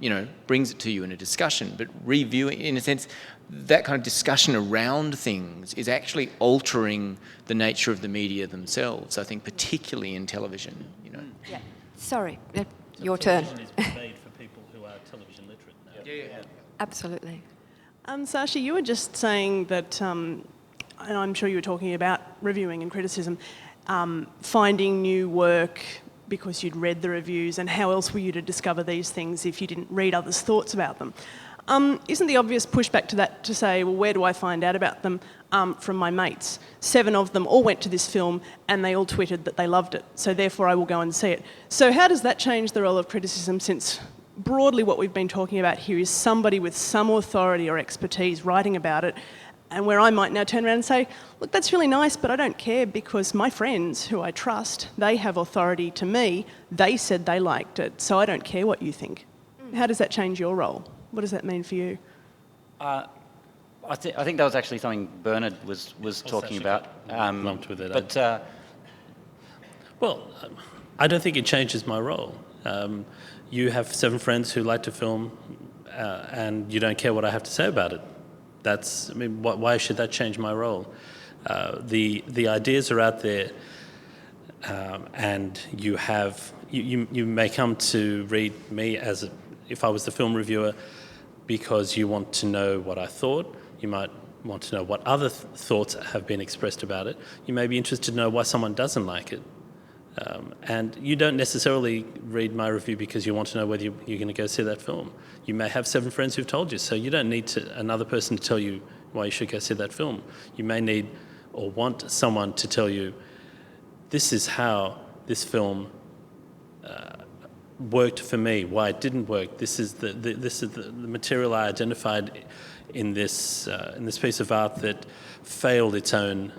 brings it to you in a discussion. But reviewing, in a sense, that kind of discussion around things is actually altering the nature of the media themselves, I think, particularly in television. Yeah. Sorry, your turn. Television is made for people who are television literate now. Yeah. Absolutely. Sasha, you were just saying that, and I'm sure you were talking about reviewing and criticism, finding new work because you'd read the reviews, and how else were you to discover these things if you didn't read others' thoughts about them? Isn't the obvious pushback to that to say, well, where do I find out about them? From my mates. 7 of them all went to this film and they all tweeted that they loved it, so therefore I will go and see it. So how does that change the role of criticism, since broadly what we've been talking about here is somebody with some authority or expertise writing about it, and where I might now turn around and say, look, that's really nice, but I don't care, because my friends who I trust, they have authority to me, they said they liked it, so I don't care what you think. How does that change your role? What does that mean for you? I think that was actually something Bernard was talking about. Lumped with it. But well, I don't think it changes my role. you have 7 friends who like to film, and you don't care what I have to say about it. Why should that change my role? The ideas are out there, and you may come to read me if I was the film reviewer, because you want to know what I thought. You might want to know what other thoughts have been expressed about it. You may be interested to know why someone doesn't like it. And you don't necessarily read my review because you want to know whether you're going to go see that film. You may have 7 friends who've told you, so you don't need another person to tell you why you should go see that film. You may need or want someone to tell you, this is how this film worked for me, why it didn't work. This is the material I identified in this piece of art that failed its own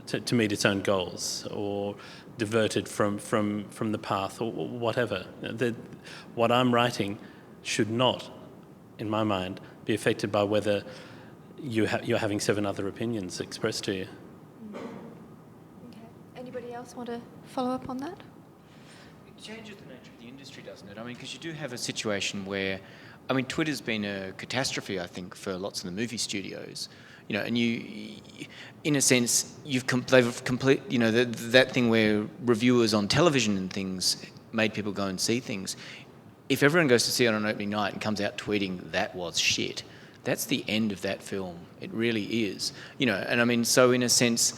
to meet its own goals, or diverted from the path, or whatever. What I'm writing should not, in my mind, be affected by whether you're having 7 other opinions expressed to you. Okay. Anybody else want to follow up on that? It changes the nature of the industry, doesn't it? I mean, because you do have a situation where, Twitter's been a catastrophe, I think, for lots of the movie studios. And you, in a sense, they've complete, that thing where reviewers on television and things made people go and see things. If everyone goes to see it on an opening night and comes out tweeting, that was shit, that's the end of that film. It really is. So in a sense,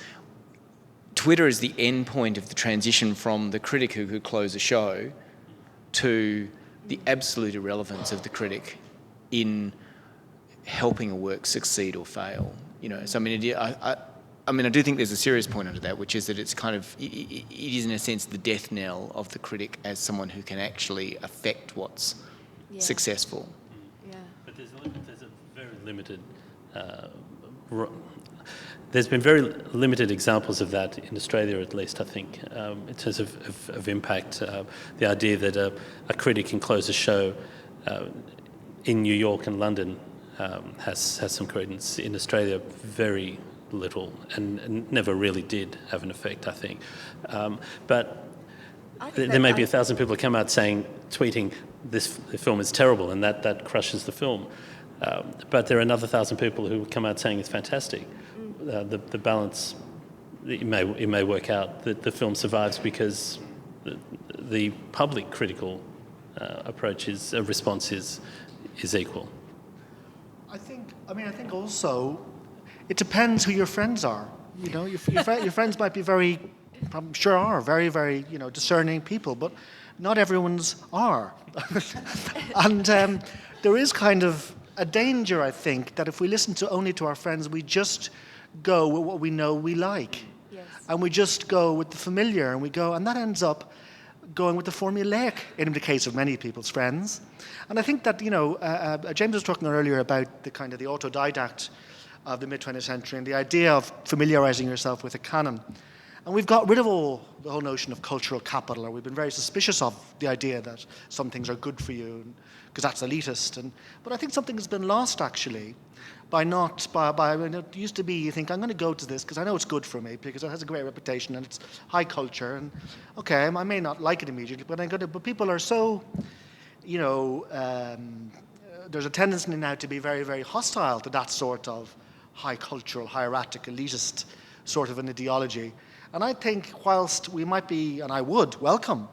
Twitter is the end point of the transition from the critic who could close a show to the absolute irrelevance of the critic in helping a work succeed or fail. I do think there's a serious point under that, which is that it's kind of, it is in a sense the death knell of the critic as someone who can actually affect what's successful. Yeah. But there's a very limited, there's been very limited examples of that in Australia, at least, I think, in terms of impact. The idea that a critic can close a show in New York and London has some credence. In Australia, very little, and never really did have an effect, I think. But there may be 1,000 people who come out tweeting, the film is terrible, and that crushes the film. But there are another 1,000 people who come out saying it's fantastic. The balance, it may work out that the film survives because the public critical response is equal. I think also it depends who your friends are. Your friends might be very discerning people, but not everyone's are. And there is kind of a danger, I think, that if we listen only to our friends, we just go with what we know we like. Yes. And we just go with the familiar, and that ends up going with the formulaic in the case of many people's friends. And I think that, James was talking earlier about the kind of the autodidact of the mid-20th century and the idea of familiarizing yourself with a canon. And we've got rid of the whole notion of cultural capital, or we've been very suspicious of the idea that some things are good for you because that's elitist. But I think something has been lost, actually, it used to be, you think, I'm going to go to this because I know it's good for me, because it has a great reputation and it's high culture. And okay, I may not like it immediately, but people are so, there's a tendency now to be very, very hostile to that sort of high cultural, hieratic, elitist sort of an ideology. And I think whilst we might be, and I would welcome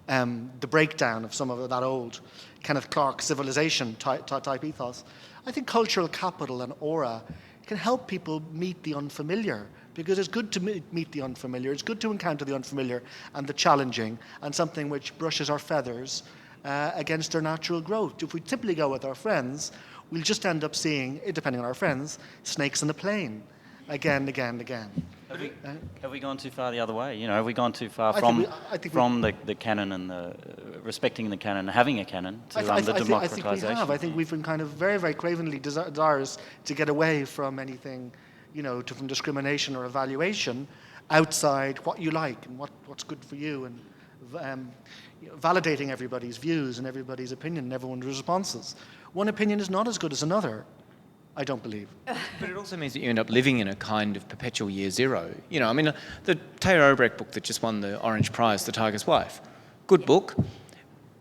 the breakdown of some of that old Kenneth Clark civilization type ethos, I think cultural capital and aura can help people meet the unfamiliar, because it's good to meet the unfamiliar. It's good to encounter the unfamiliar and the challenging and something which brushes our feathers against their natural growth. If we simply go with our friends, we'll just end up seeing, depending on our friends, snakes in a plane again. Have we gone too far the other way? Have we gone too far from the canon and the respecting the canon, having a canon, to the democratization? I think we have. I think we've been kind of very, very cravenly desirous to get away from anything, from discrimination or evaluation outside what you like and what's good for you, and validating everybody's views and everybody's opinion and everyone's responses. One opinion is not as good as another, I don't believe. But it also means that you end up living in a kind of perpetual year zero. The Taylor Obrecht book that just won the Orange Prize, The Tiger's Wife, good book,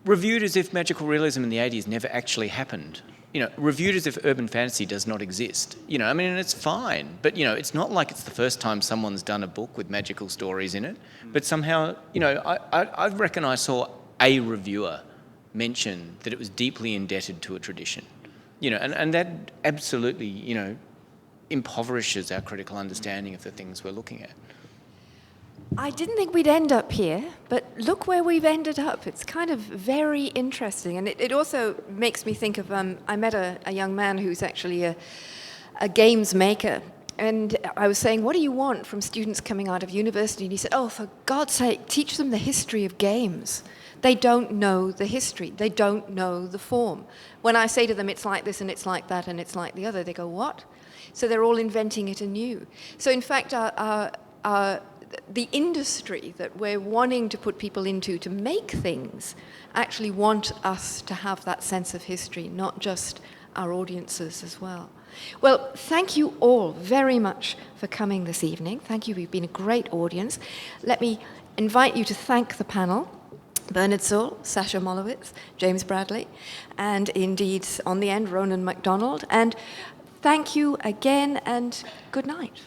reviewed as if magical realism in the 80s never actually happened. You know, reviewed as if urban fantasy does not exist. You know, I mean, and it's fine, but, you know, it's not like it's the first time someone's done a book with magical stories in it. But somehow, you know, I reckon I saw a reviewer mention that it was deeply indebted to a tradition. You know, and that absolutely, you know, impoverishes our critical understanding of the things we're looking at. I didn't think we'd end up here, but look where we've ended up. It's kind of very interesting. And it also makes me think of, I met a young man who's actually a games maker. And I was saying, what do you want from students coming out of university? And he said, oh, for God's sake, teach them the history of games. They don't know the history. They don't know the form. When I say to them, it's like this and it's like that and it's like the other, they go, what? So they're all inventing it anew. So in fact, the industry that we're wanting to put people into to make things actually want us to have that sense of history, not just our audiences as well. Well, thank you all very much for coming this evening. Thank you, you've been a great audience. Let me invite you to thank the panel, Bernard Saul, Sasha Molowitz, James Bradley, and indeed, on the end, Ronan Mcdonald. And thank you again, and good night.